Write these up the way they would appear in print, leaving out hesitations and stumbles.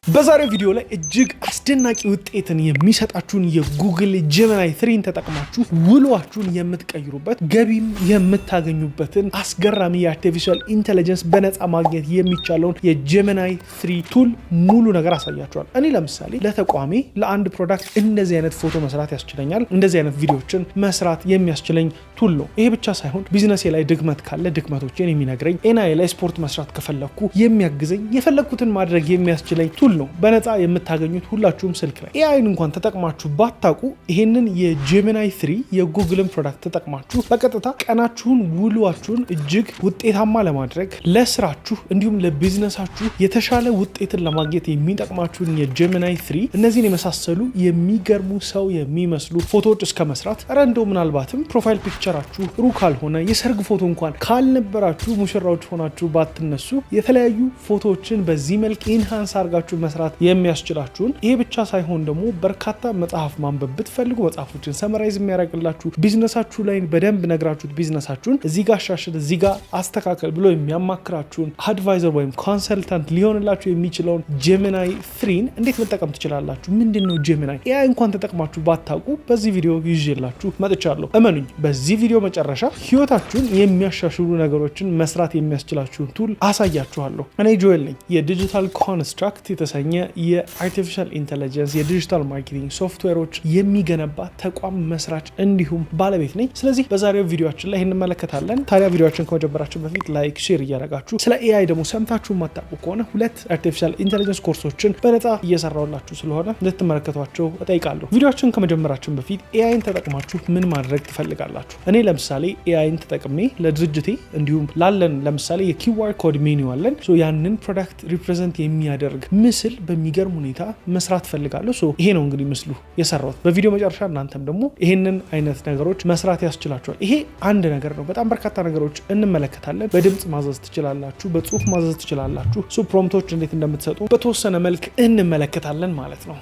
በዛሬው ቪዲዮ ላይ እጅግ አስደናቂ ውጤትን የሚሰጣችሁን የጉግል ጀሚናይ 3ን ተጠቅማችሁ ውሏችሁን የምትቀይሩበት ገቢም የምታገኙበትን አስገራሚ የአርቲፊሻል ኢንተለጀንስ በነፃ ማግኘት የሚቻለውን የጀሚናይ 3 ቱል ሙሉ ነገር አሳያችኋል። እኔ ለምሳሌ ለተቋሜ ለአንድ ፕሮዳክት እንደዚህ አይነት ፎቶ መስራት ያስችለኛል፣ እንደዚህ አይነት ቪዲዮዎችን መስራት የሚያስችለኝ ቱል ነው። ይሄ ብቻ ሳይሆን ቢዝነሴ ላይ ድክመት ካለ ድክመቶችን የሚነግረኝ፣ ኤናይ ላይ ስፖርት መስራት ከፈለኩ የሚያግዘኝ፣ የፈለኩትን ማድረግ የሚያስችለኝ ቱል ነው። በነፃ የምታገኙት ሁላችሁም ስልክ ላይ። ኤአይን እንኳን ተጠቅማችሁ ባታቁ ይሄንን የጀሚናይ 3 የጉግልን ፕሮዳክት ተጠቅማችሁ በቀጥታ ቀናችሁን ውሏችሁን እጅግ ውጤታማ ለማድረግ ለስራችሁ እንዲሁም ለቢዝነሳችሁ የተሻለ ውጤትን ለማግኘት የሚጠቅማችሁን የጀሚናይ 3 እነዚህን የመሳሰሉ የሚገርሙ ሰው የሚመስሉ ፎቶዎች እስከ መስራት እንደው ምናልባትም ፕሮፋይል ፒክቸራችሁ ሩ ካልሆነ የሰርግ ፎቶ እንኳን ካልነበራችሁ ሙሽራዎች ሆናችሁ ባትነሱ የተለያዩ ፎቶዎችን በዚህ መልክ ኢንሃንስ አድርጋችሁ መስራት የሚያስችላችሁን። ይሄ ብቻ ሳይሆን ደግሞ በርካታ መጽሐፍ ማንበብ ብትፈልጉ መጽሐፎችን ሰመራይዝ የሚያደርግላችሁ፣ ቢዝነሳችሁ ላይ በደንብ ነግራችሁት ቢዝነሳችሁን እዚህ ጋር አሻሽል እዚህ ጋር አስተካከል ብሎ የሚያማክራችሁን አድቫይዘር ወይም ኮንሰልታንት ሊሆንላችሁ የሚችለውን ጀሚናይ 3ን እንዴት መጠቀም ትችላላችሁ? ምንድነው ጀሚናይ? ኤአይ እንኳን ተጠቅማችሁ ባታውቁ በዚህ ቪዲዮ ይዤላችሁ መጥቻለሁ። እመኑኝ፣ በዚህ ቪዲዮ መጨረሻ ህይወታችሁን የሚያሻሽሉ ነገሮችን መስራት የሚያስችላችሁን ቱል አሳያችኋለሁ። እኔ ጆኤል ነኝ። የዲጂታል ኮንስትራክት የተሰኘ የአርቲፊሻል ኢንተለጀንስ የዲጂታል ማርኬቲንግ ሶፍትዌሮች የሚገነባ ተቋም መስራች እንዲሁም ባለቤት ነኝ። ስለዚህ በዛሬው ቪዲዮአችን ላይ እንመለከታለን። ታዲያ ቪዲዮአችን ከመጀመራችን በፊት ላይክ፣ ሼር እያደረጋችሁ ስለ ኤአይ ደግሞ ሰምታችሁ የማታውቁ ከሆነ ሁለት አርቲፊሻል ኢንተለጀንስ ኮርሶችን በነፃ እየሰራሁላችሁ ስለሆነ እንድትመለከቷቸው እጠይቃለሁ። ቪዲዮአችን ከመጀመራችን በፊት ኤአይን ተጠቅማችሁ ምን ማድረግ ትፈልጋላችሁ? እኔ ለምሳሌ ኤአይን ተጠቅሜ ለድርጅቴ እንዲሁም ላለን ለምሳሌ የኪዋር ኮድ ሜኒው አለን ያንን ፕሮዳክት ሪፕሬዘንት የሚያደርግ ምስል በሚገርም ሁኔታ መስራት ፈልጋለሁ። ይሄ ነው እንግዲህ ምስሉ የሰራሁት። በቪዲዮ መጨረሻ እናንተም ደግሞ ይሄንን አይነት ነገሮች መስራት ያስችላችኋል። ይሄ አንድ ነገር ነው። በጣም በርካታ ነገሮች እንመለከታለን። በድምጽ ማዘዝ ትችላላችሁ፣ በጽሁፍ ማዘዝ ትችላላችሁ። ፕሮምፕቶች እንዴት እንደምትሰጡ በተወሰነ መልክ እንመለከታለን ማለት ነው።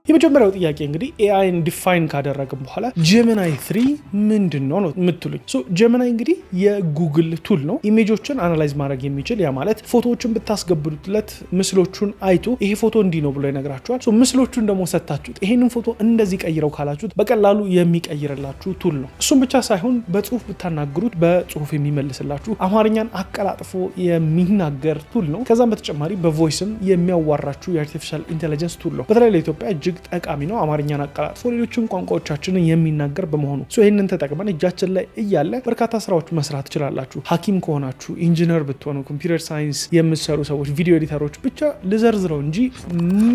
የመጀመሪያው ጥያቄ እንግዲህ ኤአይን ዲፋይን ካደረግን በኋላ ጀሚናይ 3 ምንድነው ነው የምትሉኝ። ጀሚናይ እንግዲህ የጉግል ቱል ነው። ኢሜጆችን አናላይዝ ማድረግ የሚችል ያ ማለት ፎቶዎችን ብታስገቡለት ምስሎቹን አይቶ ይሄ ፎቶ እንዲህ ነው ብሎ ይነግራችኋል። ምስሎቹን ደግሞ ሰጣችሁት ይሄንን ፎቶ እንደዚህ ቀይረው ካላችሁት በቀላሉ የሚቀይርላችሁ ቱል ነው። እሱም ብቻ ሳይሆን በጽሁፍ ብታናግሩት በጽሁፍ የሚመልስላችሁ፣ አማርኛን አቀላጥፎ የሚናገር ቱል ነው። ከዛም በተጨማሪ በቮይስም የሚያዋራችሁ የአርቲፊሻል ኢንተለጀንስ ቱል ነው። በተለይ ለኢትዮጵያ እጅግ ጠቃሚ ነው። አማርኛን አቀላጥፎ ሌሎችም ቋንቋዎቻችንን የሚናገር በመሆኑ ይህንን ተጠቅመን እጃችን ላይ እያለ በርካታ ስራዎች መስራት ትችላላችሁ። ሐኪም ከሆናችሁ፣ ኢንጂነር ብትሆኑ፣ ኮምፒውተር ሳይንስ የምትሰሩ ሰዎች፣ ቪዲዮ ኤዲተሮች፣ ብቻ ልዘርዝረው እንጂ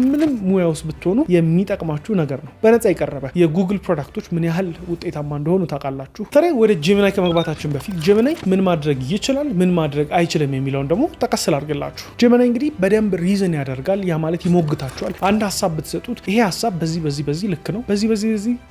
ምንም ሙያ ውስጥ ብትሆኑ የሚጠቅማችሁ ነገር ነው። በነፃ የቀረበ የጉግል ፕሮዳክቶች ምን ያህል ውጤታማ እንደሆኑ ታውቃላችሁ። ታዲያ ወደ ጀሚናይ ከመግባታችን በፊት ጀሚናይ ምን ማድረግ ይችላል፣ ምን ማድረግ አይችልም የሚለውን ደግሞ ጠቀስ ላድርግላችሁ። ጀሚናይ እንግዲህ በደንብ ሪዝን ያደርጋል። ያ ማለት ይሞግታችኋል። አንድ ሀሳብ ብትሰጡት ይሄ ሀሳብ በዚህ ልክ ነው፣ በዚህ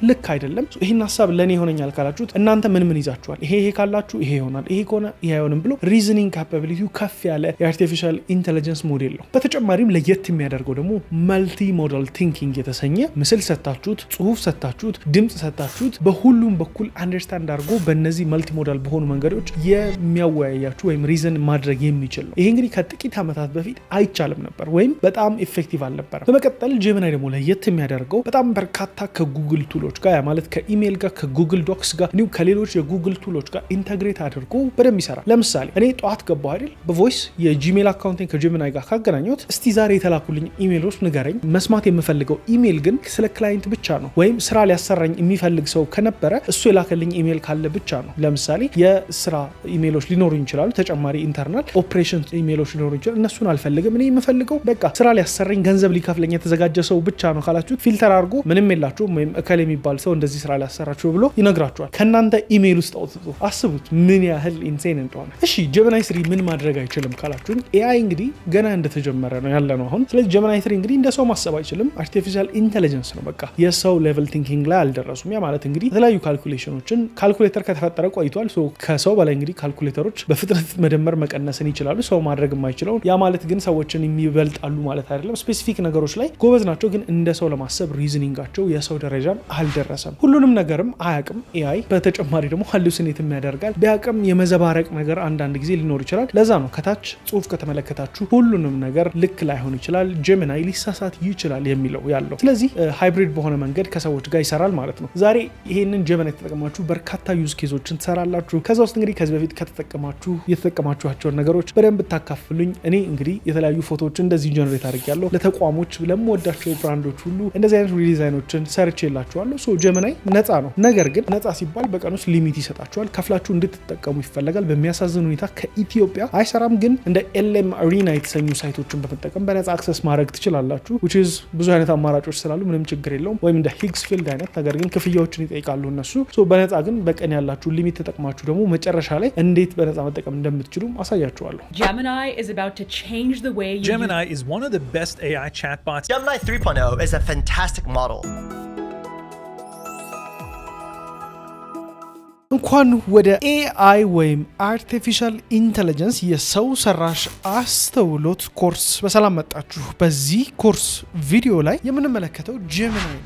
ልክ አይደለም፣ ይሄን ሀሳብ ለኔ ይሆነኛል ካላችሁት እናንተ ምን ይዛችኋል፣ ይሄ ካላችሁ ይሄ ይሆናል፣ ይሄ ከሆነ ይሄ አይሆንም ብሎ ሪዝኒንግ ካፓቢሊቲው ከፍ ያለ የአርቲፊሻል ኢንተለጀንስ ሞዴል ነው። በተጨማሪም ለየት የሚያደርገው ደግሞ መልቲ ሞዳል ቲንኪንግ የተሰኘ ምስል ሰጣችሁት፣ ጽሁፍ ሰጣችሁት፣ ድምጽ ሰጣችሁት በሁሉም በኩል አንደርስታንድ አድርጎ በእነዚህ መልቲ ሞዳል በሆኑ መንገዶች የሚያወያያችሁ ወይም ሪዝን ማድረግ የሚችል ነው። ይሄ እንግዲህ ከጥቂት ዓመታት በፊት አይቻልም ነበር ወይም በጣም ኢፌክቲቭ አልነበረም። በመቀጠል ጀሚናይ ደግሞ ለየት የሚያደርገው በጣም በርካታ ከጉግል ቱሎች ጋር ማለት ከኢሜል ጋር ከጉግል ዶክስ ጋር እንዲሁም ከሌሎች የጉግል ቱሎች ጋር ኢንተግሬት አድርጎ በደንብ ይሰራል። ለምሳሌ እኔ ጠዋት ገባሁ አይደል፣ በቮይስ የጂሜል አካውንቴን ከጀሚናይ ጋር ካገናኘሁት እስቲ ዛሬ የተላኩልኝ ኢሜሎች ንገረኝ። መስማት የምፈልገው ኢሜል ግን ስለ ክላይንት ብቻ ነው፣ ወይም ስራ ሊያሰራኝ የሚፈልግ ሰው ከነበረ እሱ የላከልኝ ኢሜል ካለ ብቻ ነው። ለምሳሌ የስራ ኢሜሎች ሊኖሩ ይችላሉ፣ ተጨማሪ ኢንተርናል ኦፕሬሽን ኢሜሎች ሊኖሩ ይችላሉ። እነሱን አልፈልግም። እኔ የምፈልገው በቃ ስራ ሊያሰራኝ ገንዘብ ሊከፍለኝ የተዘጋጀ ሰው ብቻ ነው ካላችሁ ፊልተር አድርጎ ምንም የላችሁም ወይም እከል የሚባል ሰው እንደዚህ ስራ ሊያሰራችሁ ብሎ ይነግራችኋል። ከእናንተ ኢሜል ውስጥ አውጥቶ አስቡት ምን ያህል ኢንሴን እንደሆነ። እሺ ጀሚናይ 3 ምን ማድረግ አይችልም ካላችሁን፣ ኤአይ እንግዲህ ገና እንደተጀመረ ነው ያለ ነው አሁን። ስለዚህ ጀሚናይ 3 እንግዲህ እንደ ሰው ማሰብ አይችልም። አርቲፊሻል ኢንተለጀንስ ነው። በቃ የሰው ሌቨል ቲንኪንግ ላይ አልደረሱም። ያ ማለት እንግዲህ የተለያዩ ካልኩሌሽኖችን ካልኩሌተር ከተፈጠረ ቆይቷል። ከሰው በላይ እንግዲህ ካልኩሌተሮች በፍጥነት መደመር መቀነስን ይችላሉ፣ ሰው ማድረግ የማይችለውን። ያ ማለት ግን ሰዎችን የሚበልጣሉ ማለት አይደለም። ስፔሲፊክ ነገሮች ላይ ጎበዝ ናቸው፣ ግን እንደ ሰው ለማሰብ ሪዝኒንጋቸው የሰው ደረጃን አልደረሰም። ሁሉንም ነገርም አያቅም ኤአይ። በተጨማሪ ደግሞ ሃሉሲኔትም ያደርጋል። ቢያቅም የመዘባረቅ ነገር አንዳንድ ጊዜ ሊኖር ይችላል። ለዛ ነው ከታች ጽሁፍ ከተመለከታችሁ ሁሉንም ነገር ልክ ላይሆን ይችላል፣ ጀሚናይ ሊሳሳት ይችላል የሚለው ያለው። ስለዚህ ሃይብሪድ በሆነ መንገድ ከሰዎች ጋር ይሰራል ማለት ነው። ዛሬ ይሄንን ጀሚናይ ተጠቅማችሁ በርካታ ዩዝ ኬዞችን ትሰራላችሁ። ከዛ ውስጥ እንግዲህ ከዚህ በፊት የተጠቀማችኋቸውን ነገሮች በደንብ ታካፍሉኝ። እኔ እንግዲህ የተለያዩ ፎቶዎች እንደዚህ ጀነሬት አድርጌያለሁ። ለተቋሞች ለምወዳቸው ብራንዶች ሁሉ እንደዚህ አይነት ሪዲዛይኖችን ሰርቼላችኋለሁ። ሶ ጀሚናይ ነፃ ነው። ነገር ግን ነፃ ሲባል በቀን ውስጥ ሊሚት ይሰጣችኋል። ከፍላችሁ እንድትጠቀሙ ይፈለጋል። በሚያሳዝን ሁኔታ ከኢትዮጵያ አይሰራም። ግን እንደ ኤልኤም አሪና የተሰኙ ሳይቶችን በመጠቀም በነፃ አክሰስ ማድረግ ትችላላችሁ። which is ብዙ አይነት አማራጮች ስላሉ ምንም ችግር የለውም። ወይም እንደ ሂግስፊልድ አይነት ነገር ግን ክፍያዎችን ይጠይቃሉ እነሱ። ሶ በነፃ ግን በቀን ያላችሁ ሊሚት ተጠቅማችሁ ደግሞ መጨረሻ ላይ እንዴት በነፃ መጠቀም እንደምትችሉ አሳያችኋለሁ። Gemini is about to change the way you Gemini is one of the best AI chatbots. Gemini 3.0 is a fantastic model. እንኳን ወደ ኤአይ ወይም አርቲፊሻል ኢንተለጀንስ የሰው ሰራሽ አስተውሎት ኮርስ በሰላም መጣችሁ። በዚህ ኮርስ ቪዲዮ ላይ የምንመለከተው ጀሚናይ ነው።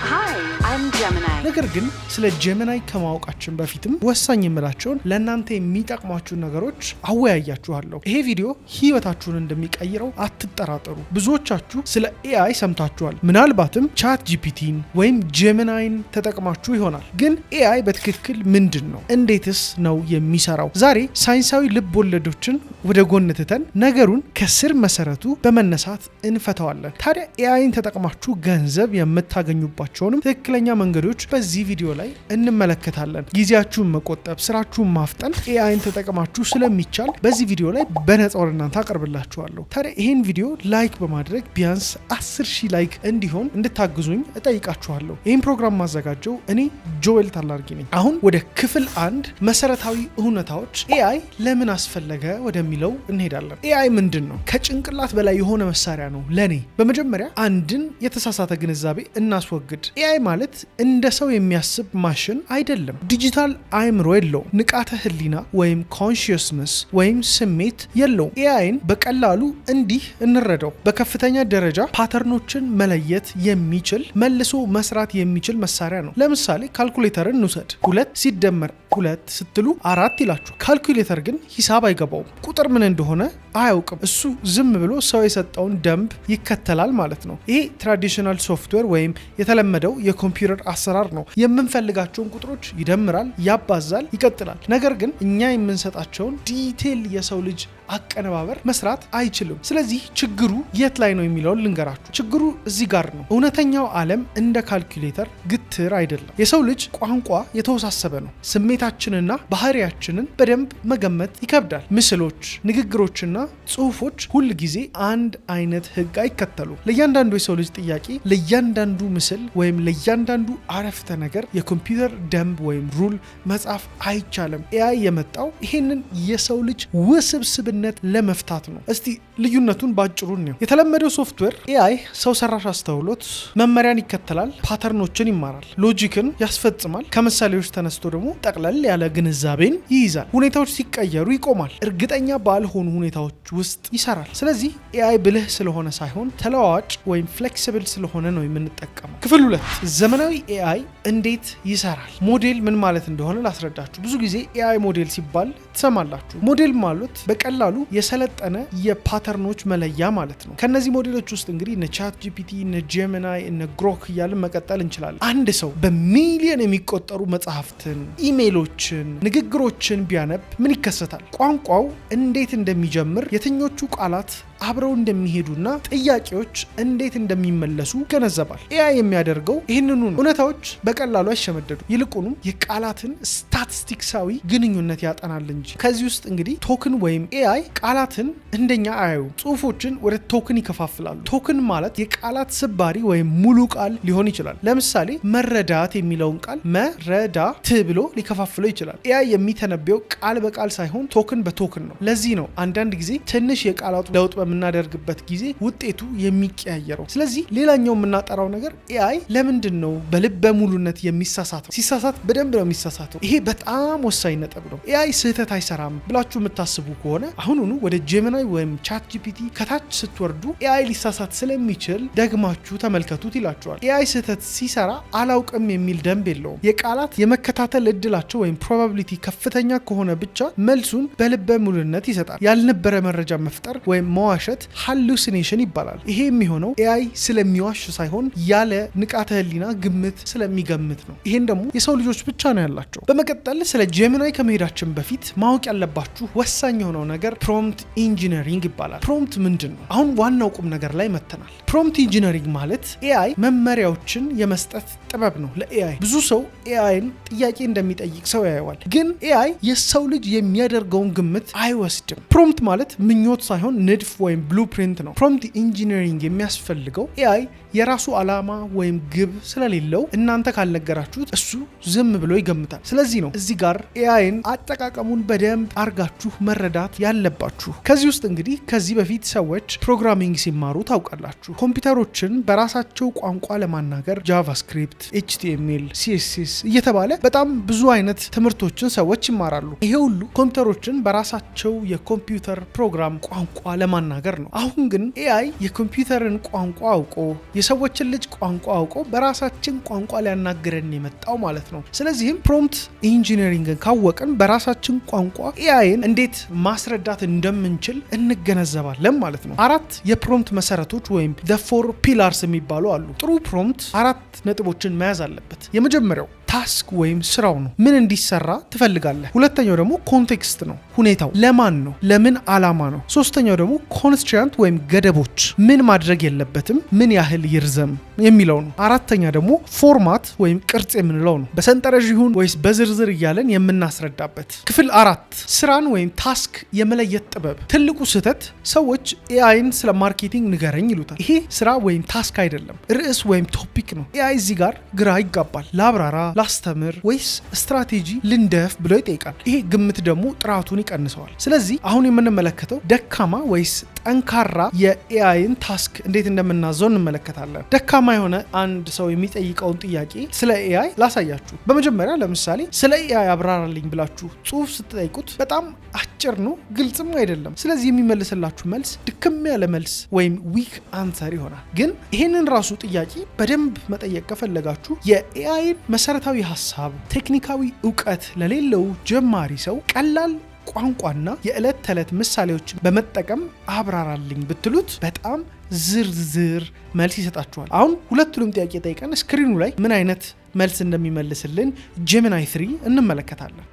Hi, I'm Gemini. ነገር ግን ስለ ጀሚናይ ከማወቃችን በፊትም ወሳኝ የምላቸውን ለእናንተ የሚጠቅሟችሁን ነገሮች አወያያችኋለሁ። ይሄ ቪዲዮ ህይወታችሁን እንደሚቀይረው አትጠራጠሩ። ብዙዎቻችሁ ስለ ኤአይ ሰምታችኋል። ምናልባትም ቻት ጂፒቲን ወይም ጀሚናይን ተጠቅማችሁ ይሆናል። ግን ኤአይ በትክክል ምንድን ነው? እንዴትስ ነው የሚሰራው? ዛሬ ሳይንሳዊ ልብ ወለዶችን ወደ ጎን ትተን ነገሩን ከስር መሰረቱ በመነሳት እንፈተዋለን። ታዲያ ኤአይን ተጠቅማችሁ ገንዘብ የምታገኙባቸውንም ትክክለኛ መንገዶች በዚህ ቪዲዮ ላይ እንመለከታለን። ጊዜያችሁን መቆጠብ፣ ስራችሁን ማፍጠን ኤአይን ተጠቅማችሁ ስለሚቻል በዚህ ቪዲዮ ላይ በነፃ ወደ እናንተ አቀርብላችኋለሁ። ታዲያ ይህን ቪዲዮ ላይክ በማድረግ ቢያንስ 10,000 ላይክ እንዲሆን እንድታግዙኝ እጠይቃችኋለሁ። ይህን ፕሮግራም ማዘጋጀው እኔ ጆኤል ታላርጊ ነኝ። አሁን ወደ ክፍል 1 መሰረታዊ እውነታዎች ኤአይ ለምን አስፈለገ ወደሚለው እንሄዳለን። ኤአይ ምንድን ነው? ከጭንቅላት በላይ የሆነ መሳሪያ ነው ለኔ። በመጀመሪያ አንድን የተሳሳተ ግንዛቤ እናስወግድ። ኤአይ ማለት እንደ ሰው የሚያስብ ማሽን አይደለም። ዲጂታል አእምሮ የለውም። ንቃተ ህሊና ወይም ኮንሺየስነስ ወይም ስሜት የለውም። ኤአይን በቀላሉ እንዲህ እንረዳው። በከፍተኛ ደረጃ ፓተርኖችን መለየት የሚችል መልሶ መስራት የሚችል መሳሪያ ነው። ለምሳሌ ካልኩሌተርን እንውሰድ። 2 ሲደመር 2 ስትሉ 4 ይላችሁ። ካልኩሌተር ግን ሂሳብ አይገባውም። ቁጥር ምን እንደሆነ አያውቅም። እሱ ዝም ብሎ ሰው የሰጠውን ደንብ ይከተላል ማለት ነው። ይሄ ትራዲሽናል ሶፍትዌር ወይም የተለመደው የኮምፒውተር አሰራር ነው። የምንፈልጋቸውን ቁጥሮች ይደምራል፣ ያባዛል፣ ይቀጥላል። ነገር ግን እኛ የምንሰጣቸውን ዲቴል የሰው ልጅ አቀነባበር መስራት አይችልም። ስለዚህ ችግሩ የት ላይ ነው የሚለውን ልንገራችሁ። ችግሩ እዚህ ጋር ነው። እውነተኛው ዓለም እንደ ካልኩሌተር ግትር አይደለም። የሰው ልጅ ቋንቋ የተወሳሰበ ነው። ስሜታችንና ባህሪያችንን በደንብ መገመት ይከብዳል። ምስሎች፣ ንግግሮችና ጽሁፎች ሁል ጊዜ አንድ አይነት ህግ አይከተሉ። ለእያንዳንዱ የሰው ልጅ ጥያቄ፣ ለእያንዳንዱ ምስል ወይም ለእያንዳንዱ አረፍተ ነገር የኮምፒውተር ደንብ ወይም ሩል መጻፍ አይቻልም። ኤአይ የመጣው ይሄንን የሰው ልጅ ውስብስብ ለመፍታት ነው። እስቲ ልዩነቱን ባጭሩ ነው። የተለመደው ሶፍትዌር ኤአይ ሰው ሰራሽ አስተውሎት መመሪያን ይከተላል፣ ፓተርኖችን ይማራል፣ ሎጂክን ያስፈጽማል። ከምሳሌዎች ተነስቶ ደግሞ ጠቅለል ያለ ግንዛቤን ይይዛል። ሁኔታዎች ሲቀየሩ ይቆማል። እርግጠኛ ባልሆኑ ሁኔታዎች ውስጥ ይሰራል። ስለዚህ ኤአይ ብልህ ስለሆነ ሳይሆን ተለዋዋጭ ወይም ፍሌክሲብል ስለሆነ ነው የምንጠቀመው። ክፍል 2 ዘመናዊ ኤአይ እንዴት ይሰራል? ሞዴል ምን ማለት እንደሆነ ላስረዳችሁ። ብዙ ጊዜ ኤአይ ሞዴል ሲባል ትሰማላችሁ። ሞዴል ማለት በቀላሉ የሰለጠነ የፓተርኖች መለያ ማለት ነው። ከነዚህ ሞዴሎች ውስጥ እንግዲህ እነ ቻት ጂፒቲ፣ እነ ጀሚናይ፣ እነ ግሮክ እያልን መቀጠል እንችላለን። አንድ ሰው በሚሊዮን የሚቆጠሩ መጽሐፍትን፣ ኢሜሎችን፣ ንግግሮችን ቢያነብ ምን ይከሰታል? ቋንቋው እንዴት እንደሚጀምር፣ የትኞቹ ቃላት አብረው እንደሚሄዱና ጥያቄዎች እንዴት እንደሚመለሱ ገነዘባል። ኤአይ የሚያደርገው ይህንኑ ነው። እውነታዎች በቀላሉ አይሸመደዱ፣ ይልቁንም የቃላትን ስታቲስቲክሳዊ ግንኙነት ያጠናል እንጂ። ከዚህ ውስጥ እንግዲህ ቶክን ወይም ኤአይ ቃላትን እንደኛ አያዩ፣ ጽሁፎችን ወደ ቶክን ይከፋፍላሉ። ቶክን ማለት የቃላት ስባሪ ወይም ሙሉ ቃል ሊሆን ይችላል። ለምሳሌ መረዳት የሚለውን ቃል መረዳት ብሎ ሊከፋፍለው ይችላል። ኤአይ የሚተነበየው ቃል በቃል ሳይሆን ቶክን በቶክን ነው። ለዚህ ነው አንዳንድ ጊዜ ትንሽ የቃላቱ ለውጥ በምናደርግበት ጊዜ ውጤቱ የሚቀያየረው። ስለዚህ ሌላኛው የምናጠራው ነገር AI ለምንድነው በልበ ሙሉነት የሚሳሳተው? ሲሳሳት በደንብ ነው የሚሳሳተው። ይሄ በጣም ወሳኝ ነጥብ ነው። AI ስህተት አይሰራም ብላችሁ የምታስቡ ከሆነ አሁኑኑ ወደ ጄሚናይ ወይም ChatGPT ከታች ስትወርዱ AI ሊሳሳት ስለሚችል ደግማችሁ ተመልከቱት ይላችኋል። AI ስህተት ሲሰራ አላውቅም የሚል ደንብ የለውም። የቃላት የመከታተል እድላቸው ወይም ፕሮባቢሊቲ ከፍተኛ ከሆነ ብቻ መልሱን በልበ ሙሉነት ይሰጣል። ያልነበረ መረጃ መፍጠር ወይም መዋሸት ሃሉሲኔሽን ይባላል። ይሄ የሚሆነው AI ስለሚዋሽ ሳይሆን ያለ ንቃተ ህሊና ግምት ስለሚገምት ነው። ይሄን ደግሞ የሰው ልጆች ብቻ ነው ያላቸው። በመቀጠል ስለ ጄሚናይ ከመሄዳችን በፊት ማወቅ ያለባችሁ ወሳኝ የሆነው ነገር ፕሮምፕት ኢንጂነሪንግ ይባላል። ፕሮምፕት ምንድን ነው? አሁን ዋናው ቁም ነገር ላይ መተናል። ፕሮምፕት ኢንጂነሪንግ ማለት AI መመሪያዎችን የመስጠት ጥበብ ነው። ለAI ብዙ ሰው AIን ጥያቄ እንደሚጠይቅ ሰው ያየዋል፣ ግን AI የሰው ልጅ የሚያደርገውን ግምት አይወስድም። ፕሮምፕት ማለት ምኞት ሳይሆን ንድፍ ወይም ብሉፕሪንት ነው። ፕሮምፕት ኢንጂነሪንግ የሚያስፈልገው AI የራሱ ዓላማ ወይም ግብ ስለሌለው እናንተ ካልነገራችሁት እሱ ዝም ብሎ ይገምታል። ስለዚህ ነው እዚህ ጋር AIን አጠቃቀሙን በደንብ አርጋችሁ መረዳት ያለባችሁ። ከዚህ ውስጥ እንግዲህ ከዚህ በፊት ሰዎች ፕሮግራሚንግ ሲማሩ ታውቃላችሁ። ኮምፒውተሮችን በራሳቸው ቋንቋ ለማናገር ጃቫስክሪፕት፣ HTML፣ CSS እየተባለ በጣም ብዙ አይነት ትምህርቶችን ሰዎች ይማራሉ። ይሄ ሁሉ ኮምፒውተሮችን በራሳቸው የኮምፒውተር ፕሮግራም ቋንቋ ለማናገር ነው። አሁን ግን AI የኮምፒውተርን ቋንቋ አውቆ የሰዎችን ልጅ ቋንቋ አውቆ በራሳችን ቋንቋ ሊያናግረን የመጣው ማለት ነው። ስለዚህም ፕሮምፕት ኢንጂነሪንግን ካወቅን በራሳችን ቋንቋ AIን እንዴት ማስረዳት እንደምንችል እንገነዘባለን ማለት ነው። 4 የፕሮምፕት መሰረቶች ወይም the 4 pillars የሚባሉ አሉ። ጥሩ ፕሮምፕት 4 ነጥቦችን መያዝ አለበት። የመጀመሪያው ታስክ ወይም ስራው ነው። ምን እንዲሰራ ትፈልጋለህ? ሁለተኛው ደግሞ ኮንቴክስት ነው። ሁኔታው ለማን ነው? ለምን ዓላማ ነው? ሶስተኛው ደግሞ ኮንስትራንት ወይም ገደቦች፣ ምን ማድረግ የለበትም፣ ምን ያህል ይርዘም የሚለው ነው። አራተኛ ደግሞ ፎርማት ወይም ቅርጽ የምንለው ነው። በሰንጠረዥ ይሁን ወይስ በዝርዝር እያለን የምናስረዳበት። ክፍል 4 ስራን ወይም ታስክ የመለየት ጥበብ። ትልቁ ስህተት ሰዎች AIን ስለ ማርኬቲንግ ንገረኝ ይሉታል። ይሄ ስራ ወይም ታስክ አይደለም፣ ርዕስ ወይም ቶፒክ ነው። AI እዚህ ጋር ግራ ይጋባል። ላብራራ፣ ላስተምር ወይስ ስትራቴጂ ልንደፍ ብሎ ይጠይቃል። ይሄ ግምት ደግሞ ጥራቱን ይቀንሰዋል። ስለዚህ አሁን የምንመለከተው ደካማ ወይስ ጠንካራ የAIን ታስክ እንዴት እንደምናዘው እንመለከታለን። ደካማ የሆነ አንድ ሰው የሚጠይቀውን ጥያቄ ስለ AI ላሳያችሁ። በመጀመሪያ ለምሳሌ ስለ AI አብራራልኝ ብላችሁ ጽሁፍ ስትጠይቁት በጣም አጭር ነው፣ ግልጽም አይደለም። ስለዚህ የሚመልስላችሁ መልስ ድክም ያለ መልስ ወይም ዊክ አንሰር ይሆናል። ግን ይሄንን ራሱ ጥያቄ በደንብ መጠየቅ ከፈለጋችሁ የAIን መሰረታዊ ሀሳብ ቴክኒካዊ እውቀት ለሌለው ጀማሪ ሰው ቀላል ቋንቋና የዕለት ተዕለት ምሳሌዎችን በመጠቀም አብራራልኝ ብትሉት በጣም ዝርዝር መልስ ይሰጣችኋል። አሁን ሁለቱንም ጥያቄ ጠይቀን ስክሪኑ ላይ ምን አይነት መልስ እንደሚመልስልን ጄሚናይ 3 እንመለከታለን።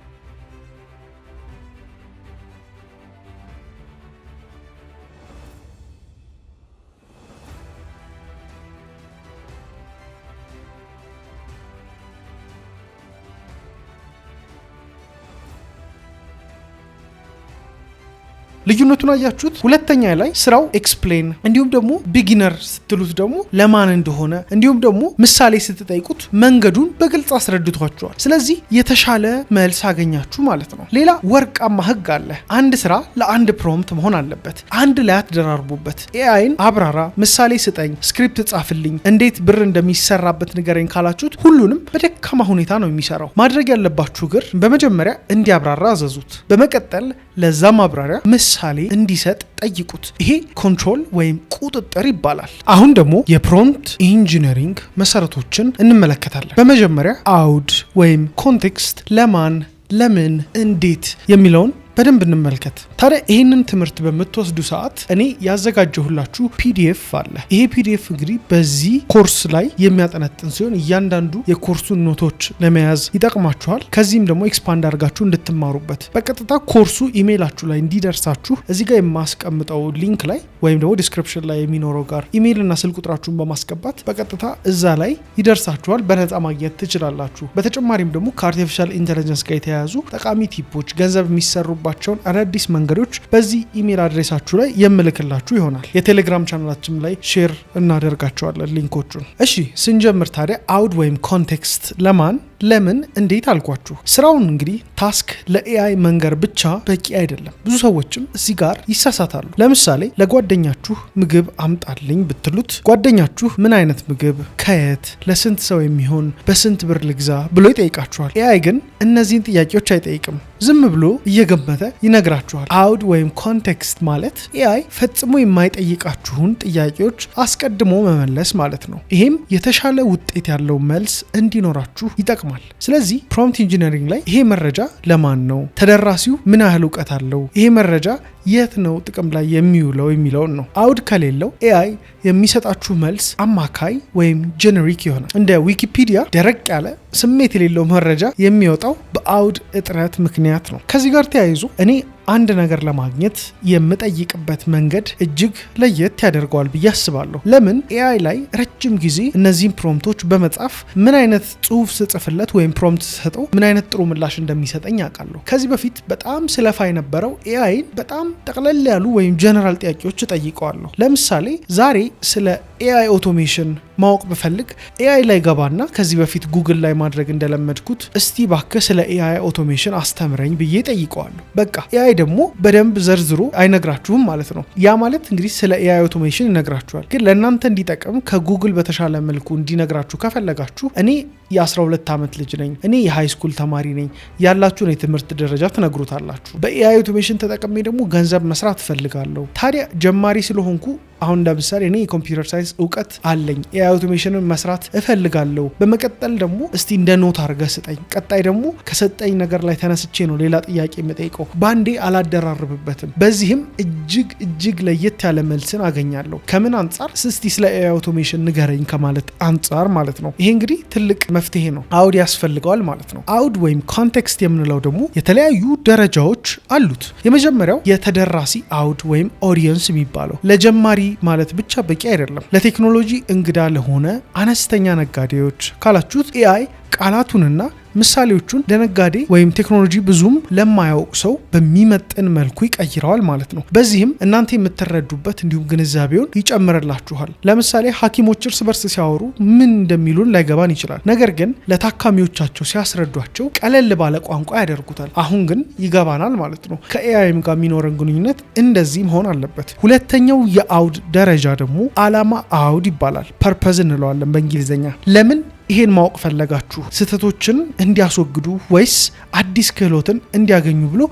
ልዩነቱን አያችሁት? ሁለተኛ ላይ ስራው ኤክስፕሌን እንዲሁም ደግሞ ቢጊነር ስትሉት ደግሞ ለማን እንደሆነ እንዲሁም ደግሞ ምሳሌ ስትጠይቁት መንገዱን በግልጽ አስረድቷቸዋል። ስለዚህ የተሻለ መልስ አገኛችሁ ማለት ነው። ሌላ ወርቃማ ህግ አለ። አንድ ስራ ለአንድ ፕሮምፕት መሆን አለበት። አንድ ላይ አትደራርቡበት። AIን አብራራ፣ ምሳሌ ስጠኝ፣ ስክሪፕት ጻፍልኝ፣ እንዴት ብር እንደሚሰራበት ንገረኝ ካላችሁት ሁሉንም በደካማ ሁኔታ ነው የሚሰራው። ማድረግ ያለባችሁ ግን በመጀመሪያ እንዲያብራራ አዘዙት። በመቀጠል ለዛ ማብራሪያ ምሳሌ እንዲሰጥ ጠይቁት። ይሄ ኮንትሮል ወይም ቁጥጥር ይባላል። አሁን ደግሞ የፕሮምፕት ኢንጂነሪንግ መሰረቶችን እንመለከታለን። በመጀመሪያ አውድ ወይም ኮንቴክስት፣ ለማን፣ ለምን፣ እንዴት የሚለውን በደንብ እንመልከት። ታዲያ ይህንን ትምህርት በምትወስዱ ሰዓት እኔ ያዘጋጀሁላችሁ PDF አለ። ይሄ PDF እንግዲህ በዚህ ኮርስ ላይ የሚያጠነጥን ሲሆን እያንዳንዱ የኮርሱን ኖቶች ለመያዝ ይጠቅማችኋል። ከዚህም ደግሞ ኤክስፓንድ አድርጋችሁ እንድትማሩበት በቀጥታ ኮርሱ ኢሜይላችሁ ላይ እንዲደርሳችሁ እዚህ ጋር የማስቀምጠው ሊንክ ላይ ወይም ደግሞ ዲስክሪፕሽን ላይ የሚኖረው ጋር ኢሜይልና ስልክ ቁጥራችሁን በማስገባት በቀጥታ እዛ ላይ ይደርሳችኋል። በነፃ ማግኘት ትችላላችሁ። በተጨማሪም ደግሞ ከአርቲፊሻል ኢንተለጀንስ ጋር የተያያዙ ጠቃሚ ቲፖች፣ ገንዘብ የሚሰሩ ባቸውን አዳዲስ መንገዶች በዚህ ኢሜል አድሬሳችሁ ላይ የምልክላችሁ ይሆናል። የቴሌግራም ቻናላችን ላይ ሼር እናደርጋቸዋለን ሊንኮቹን። እሺ ስንጀምር ታዲያ አውድ ወይም ኮንቴክስት ለማን ለምን እንዴት አልኳችሁ። ስራውን እንግዲህ ታስክ ለኤአይ መንገር ብቻ በቂ አይደለም። ብዙ ሰዎችም እዚህ ጋር ይሳሳታሉ። ለምሳሌ ለጓደኛችሁ ምግብ አምጣልኝ ብትሉት ጓደኛችሁ ምን አይነት ምግብ፣ ከየት፣ ለስንት ሰው የሚሆን፣ በስንት ብር ልግዛ ብሎ ይጠይቃችኋል። ኤአይ ግን እነዚህን ጥያቄዎች አይጠይቅም። ዝም ብሎ እየገመተ ይነግራችኋል። አውድ ወይም ኮንቴክስት ማለት ኤአይ ፈጽሞ የማይጠይቃችሁን ጥያቄዎች አስቀድሞ መመለስ ማለት ነው። ይሄም የተሻለ ውጤት ያለው መልስ እንዲኖራችሁ ይጠቅማል። ስለዚህ ፕሮምፕት ኢንጂነሪንግ ላይ ይሄ መረጃ ለማን ነው፣ ተደራሲው ምን ያህል እውቀት አለው፣ ይሄ መረጃ የት ነው ጥቅም ላይ የሚውለው የሚለውን ነው። አውድ ከሌለው ኤአይ የሚሰጣችሁ መልስ አማካይ ወይም ጄኔሪክ ይሆናል። እንደ ዊኪፒዲያ ደረቅ ያለ ስሜት የሌለው መረጃ የሚወጣው በአውድ እጥረት ምክንያት ነው። ከዚህ ጋር ተያይዞ እኔ አንድ ነገር ለማግኘት የምጠይቅበት መንገድ እጅግ ለየት ያደርገዋል ብዬ አስባለሁ። ለምን ኤአይ ላይ ረጅም ጊዜ እነዚህን ፕሮምፕቶች በመጻፍ ምን አይነት ጽሁፍ ስጽፍለት ወይም ፕሮምፕት ስሰጠው ምን አይነት ጥሩ ምላሽ እንደሚሰጠኝ አውቃለሁ። ከዚህ በፊት በጣም ስለፋ የነበረው ኤአይን በጣም ጠቅለል ያሉ ወይም ጀነራል ጥያቄዎች እጠይቀዋለሁ። ለምሳሌ ዛሬ ስለ ኤአይ ኦቶሜሽን ማወቅ ብፈልግ ኤአይ ላይ ገባና ከዚህ በፊት ጉግል ላይ ማድረግ እንደለመድኩት እስቲ ባክህ ስለ ኤአይ ኦቶሜሽን አስተምረኝ ብዬ ጠይቀዋለሁ። በቃ ኤአይ ደግሞ በደንብ ዘርዝሮ አይነግራችሁም ማለት ነው። ያ ማለት እንግዲህ ስለ ኤአይ ኦቶሜሽን ይነግራችኋል። ግን ለእናንተ እንዲጠቅም ከጉግል በተሻለ መልኩ እንዲነግራችሁ ከፈለጋችሁ እኔ የ12 ዓመት ልጅ ነኝ፣ እኔ የሃይ ስኩል ተማሪ ነኝ ያላችሁን የትምህርት ደረጃ ትነግሩታላችሁ። በኤአይ ኦቶሜሽን ተጠቅሜ ደግሞ ገንዘብ መስራት እፈልጋለሁ። ታዲያ ጀማሪ ስለሆንኩ አሁን ለምሳሌ እኔ የኮምፒውተር ሳይንስ እውቀት አለኝ፣ ኤአይ ኦቶሜሽንን መስራት እፈልጋለሁ። በመቀጠል ደግሞ እስቲ እንደ ኖት አድርገህ ስጠኝ። ቀጣይ ደግሞ ከሰጠኝ ነገር ላይ ተነስቼ ነው ሌላ ጥያቄ የምጠይቀው። ባንዴ አላደራርብበትም። በዚህም እጅግ ለየት ያለ መልስን አገኛለሁ። ከምን አንጻር? እስቲ ስለ ኤአይ ኦቶሜሽን ንገረኝ ከማለት አንጻር ማለት ነው። ይሄ እንግዲህ ትልቅ መፍትሄ ነው። አውድ ያስፈልገዋል ማለት ነው። አውድ ወይም ኮንቴክስት የምንለው ደግሞ የተለያዩ ደረጃዎች አሉት። የመጀመሪያው የተደራሲ አውድ ወይም ኦዲየንስ የሚባለው ለጀማሪ ማለት ብቻ በቂ አይደለም። ለቴክኖሎጂ እንግዳ ለሆነ አነስተኛ ነጋዴዎች ካላችሁት ኤአይ ቃላቱንና ምሳሌዎቹን ለነጋዴ ወይም ቴክኖሎጂ ብዙም ለማያውቅ ሰው በሚመጥን መልኩ ይቀይረዋል ማለት ነው። በዚህም እናንተ የምትረዱበት እንዲሁም ግንዛቤውን ይጨምርላችኋል። ለምሳሌ ሐኪሞች እርስ በርስ ሲያወሩ ምን እንደሚሉን ላይገባን ይችላል። ነገር ግን ለታካሚዎቻቸው ሲያስረዷቸው ቀለል ባለ ቋንቋ ያደርጉታል። አሁን ግን ይገባናል ማለት ነው። ከኤአይም ጋር የሚኖረን ግንኙነት እንደዚህ መሆን አለበት። ሁለተኛው የአውድ ደረጃ ደግሞ ዓላማ አውድ ይባላል። ፐርፐዝ እንለዋለን በእንግሊዝኛ። ለምን ይሄን ማወቅ ፈለጋችሁ? ስህተቶችን እንዲያስወግዱ ወይስ አዲስ ክህሎትን እንዲያገኙ ብሎ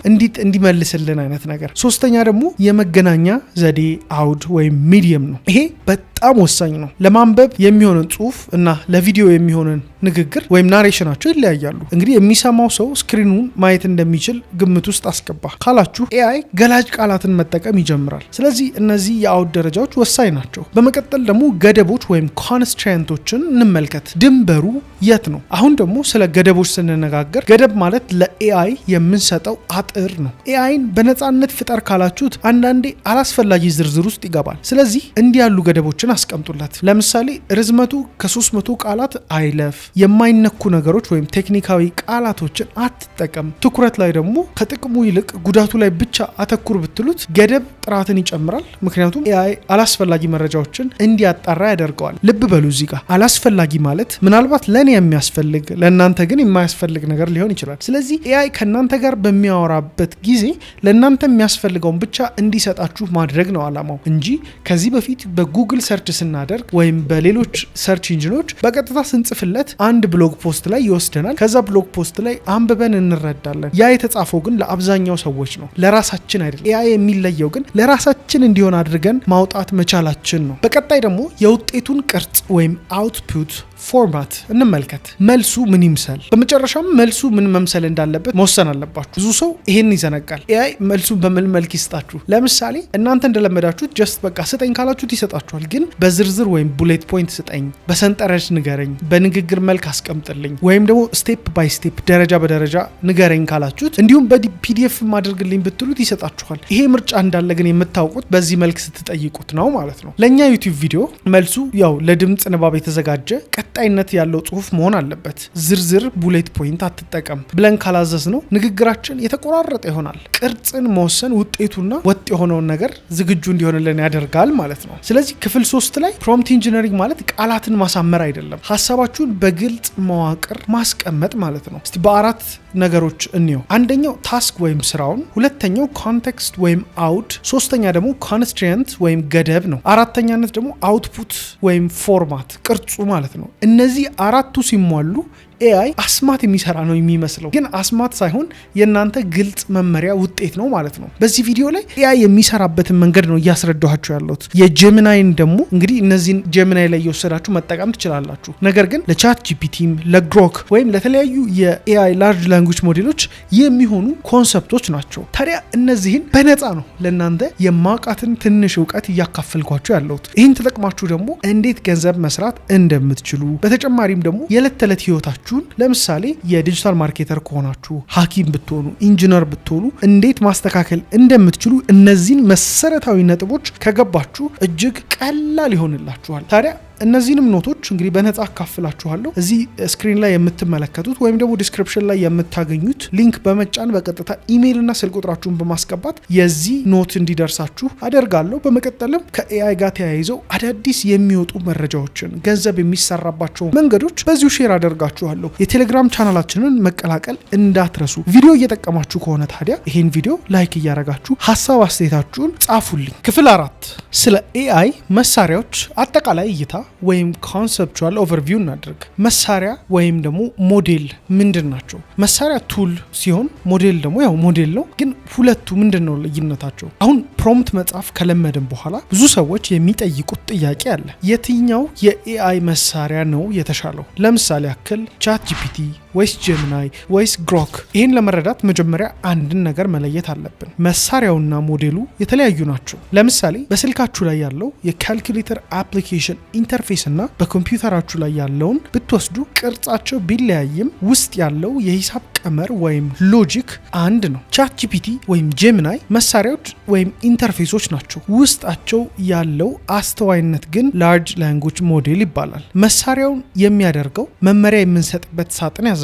እንዲመልስልን አይነት ነገር። ሶስተኛ ደግሞ የመገናኛ ዘዴ አውድ ወይም ሚዲየም ነው። ይሄ በጣም ወሳኝ ነው። ለማንበብ የሚሆንን ጽሁፍ እና ለቪዲዮ የሚሆንን ንግግር ወይም ናሬሽናቸው ይለያያሉ። እንግዲህ የሚሰማው ሰው ስክሪኑን ማየት እንደሚችል ግምት ውስጥ አስገባ ካላችሁ ኤአይ ገላጭ ቃላትን መጠቀም ይጀምራል። ስለዚህ እነዚህ የአውድ ደረጃዎች ወሳኝ ናቸው። በመቀጠል ደግሞ ገደቦች ወይም ኮንስትሬንቶችን እንመልከት። ድንበሩ የት ነው? አሁን ደግሞ ስለ ገደቦች ስንነጋገር ገደብ ማለት ለኤአይ የምንሰጠው አጥር ነው። ኤአይን በነፃነት ፍጠር ካላችሁት አንዳንዴ አላስፈላጊ ዝርዝር ውስጥ ይገባል። ስለዚህ እንዲህ ያሉ ገደቦችን አስቀምጡለት። ለምሳሌ ርዝመቱ ከ300 ቃላት አይለፍ፣ የማይነኩ ነገሮች ወይም ቴክኒካዊ ቃላቶችን አትጠቀም፣ ትኩረት ላይ ደግሞ ከጥቅሙ ይልቅ ጉዳቱ ላይ ብቻ አተኩር ብትሉት ገደብ ጥራትን ይጨምራል። ምክንያቱም ኤአይ አላስፈላጊ መረጃዎችን እንዲያጣራ ያደርገዋል። ልብ በሉ እዚህ ጋር አላስፈላጊ ማለት ምናልባት ለኔ የሚያስፈልግ ለእናንተ ግን የማያስፈልግ ነገር ሊሆን ይችላል። ስለዚህ ኤአይ ከእናንተ ጋር በሚያወራበት ጊዜ ለእናንተ የሚያስፈልገውን ብቻ እንዲሰጣችሁ ማድረግ ነው አላማው እንጂ ከዚህ በፊት በጉግል ሰርች ስናደርግ ወይም በሌሎች ሰርች ኢንጂኖች በቀጥታ ስንጽፍለት አንድ ብሎግ ፖስት ላይ ይወስደናል። ከዛ ብሎግ ፖስት ላይ አንብበን እንረዳለን። ያ የተጻፈው ግን ለአብዛኛው ሰዎች ነው፣ ለራሳችን አይደለም። ኤአይ የሚለየው ግን ለራሳችን እንዲሆን አድርገን ማውጣት መቻላችን ነው። በቀጣይ ደግሞ የውጤቱን ቅርጽ ወይም አውትፑት ፎርማት እንመልከት። መልሱ ምን ይምሰል? በመጨረሻም መልሱ ምን መምሰል እንዳለበት መወሰን አለባችሁ። ብዙ ሰው ይሄን ይዘነጋል። ኤአይ መልሱን በምን መልክ ይስጣችሁ? ለምሳሌ እናንተ እንደለመዳችሁት ጀስት በቃ ስጠኝ ካላችሁት ይሰጣችኋል። ግን በዝርዝር ወይም ቡሌት ፖይንት ስጠኝ፣ በሰንጠረዥ ንገረኝ፣ በንግግር መልክ አስቀምጥልኝ፣ ወይም ደግሞ ስቴፕ ባይ ስቴፕ ደረጃ በደረጃ ንገረኝ ካላችሁት እንዲሁም በፒዲኤፍ ማድረግልኝ ብትሉት ይሰጣችኋል። ይሄ ምርጫ እንዳለ ግን የምታውቁት በዚህ መልክ ስትጠይቁት ነው ማለት ነው። ለእኛ ዩቲዩብ ቪዲዮ መልሱ ያው ለድምፅ ንባብ የተዘጋጀ ቀጣይነት ያለው ጽሁፍ መሆን አለበት። ዝርዝር ቡሌት ፖይንት አትጠቀም ብለን ካላዘዝ ነው ንግግራችን የተቆራረጠ ይሆናል። ቅርጽን መወሰን ውጤቱና ወጥ የሆነውን ነገር ዝግጁ እንዲሆንልን ያደርጋል ማለት ነው። ስለዚህ ክፍል 3 ላይ ፕሮምፕት ኢንጂነሪንግ ማለት ቃላትን ማሳመር አይደለም፣ ሀሳባችሁን በግልጽ መዋቅር ማስቀመጥ ማለት ነው። እስቲ በአራት ነገሮች እንየው። አንደኛው ታስክ ወይም ስራውን፣ ሁለተኛው ኮንቴክስት ወይም አውድ፣ ሶስተኛ ደግሞ ኮንስትሬንት ወይም ገደብ ነው። አራተኛነት ደግሞ አውትፑት ወይም ፎርማት ቅርጹ ማለት ነው። እነዚህ አራቱ ሲሟሉ ኤአይ አስማት የሚሰራ ነው የሚመስለው፣ ግን አስማት ሳይሆን የእናንተ ግልጽ መመሪያ ውጤት ነው ማለት ነው። በዚህ ቪዲዮ ላይ ኤአይ የሚሰራበትን መንገድ ነው እያስረዳኋችሁ ያለሁት። የጀሚናይን ደግሞ እንግዲህ እነዚህን ጀሚናይ ላይ እየወሰዳችሁ መጠቀም ትችላላችሁ። ነገር ግን ለቻት ጂፒቲም ለግሮክ ወይም ለተለያዩ የኤአይ ላርጅ ላንጉጅ ሞዴሎች የሚሆኑ ኮንሰፕቶች ናቸው። ታዲያ እነዚህን በነፃ ነው ለእናንተ የማውቃትን ትንሽ እውቀት እያካፈልኳችሁ ያለሁት። ይህን ተጠቅማችሁ ደግሞ እንዴት ገንዘብ መስራት እንደምትችሉ፣ በተጨማሪም ደግሞ የዕለት ተዕለት ህይወታችሁ ለምሳሌ የዲጂታል ማርኬተር ከሆናችሁ፣ ሐኪም ብትሆኑ፣ ኢንጂነር ብትሆኑ እንዴት ማስተካከል እንደምትችሉ እነዚህን መሰረታዊ ነጥቦች ከገባችሁ እጅግ ቀላል ይሆንላችኋል። ታዲያ እነዚህንም ኖቶች እንግዲህ በነፃ አካፍላችኋለሁ። እዚህ ስክሪን ላይ የምትመለከቱት ወይም ደግሞ ዲስክሪፕሽን ላይ የምታገኙት ሊንክ በመጫን በቀጥታ ኢሜይል እና ስልክ ቁጥራችሁን በማስገባት የዚህ ኖት እንዲደርሳችሁ አደርጋለሁ። በመቀጠልም ከኤአይ ጋር ተያይዘው አዳዲስ የሚወጡ መረጃዎችን፣ ገንዘብ የሚሰራባቸው መንገዶች በዚሁ ሼር አደርጋችኋለሁ። የቴሌግራም ቻናላችንን መቀላቀል እንዳትረሱ። ቪዲዮ እየጠቀማችሁ ከሆነ ታዲያ ይሄን ቪዲዮ ላይክ እያደረጋችሁ ሀሳብ አስተያየታችሁን ጻፉልኝ። ክፍል 4 ስለ ኤአይ መሳሪያዎች አጠቃላይ እይታ ወይም ኮንሰፕቹዋል ኦቨርቪው እናድርግ። መሳሪያ ወይም ደግሞ ሞዴል ምንድን ናቸው? መሳሪያ ቱል ሲሆን ሞዴል ደግሞ ያው ሞዴል ነው። ግን ሁለቱ ምንድን ነው ልዩነታቸው? አሁን ፕሮምፕት መጻፍ ከለመድን በኋላ ብዙ ሰዎች የሚጠይቁት ጥያቄ አለ። የትኛው የኤአይ መሳሪያ ነው የተሻለው? ለምሳሌ ያክል ቻት ጂፒቲ ወይስ ጀሚናይ ወይስ ግሮክ? ይህን ለመረዳት መጀመሪያ አንድን ነገር መለየት አለብን። መሳሪያውና ሞዴሉ የተለያዩ ናቸው። ለምሳሌ በስልካችሁ ላይ ያለው የካልኩሌተር አፕሊኬሽን ኢንተርፌስ እና በኮምፒውተራችሁ ላይ ያለውን ብትወስዱ ቅርጻቸው ቢለያይም ውስጥ ያለው የሂሳብ ቀመር ወይም ሎጂክ አንድ ነው። ቻት ጂፒቲ ወይም ጀሚናይ መሳሪያዎች ወይም ኢንተርፌሶች ናቸው። ውስጣቸው ያለው አስተዋይነት ግን ላርጅ ላንጉጅ ሞዴል ይባላል። መሳሪያውን የሚያደርገው መመሪያ የምንሰጥበት ሳጥን ያዘጋጃል፣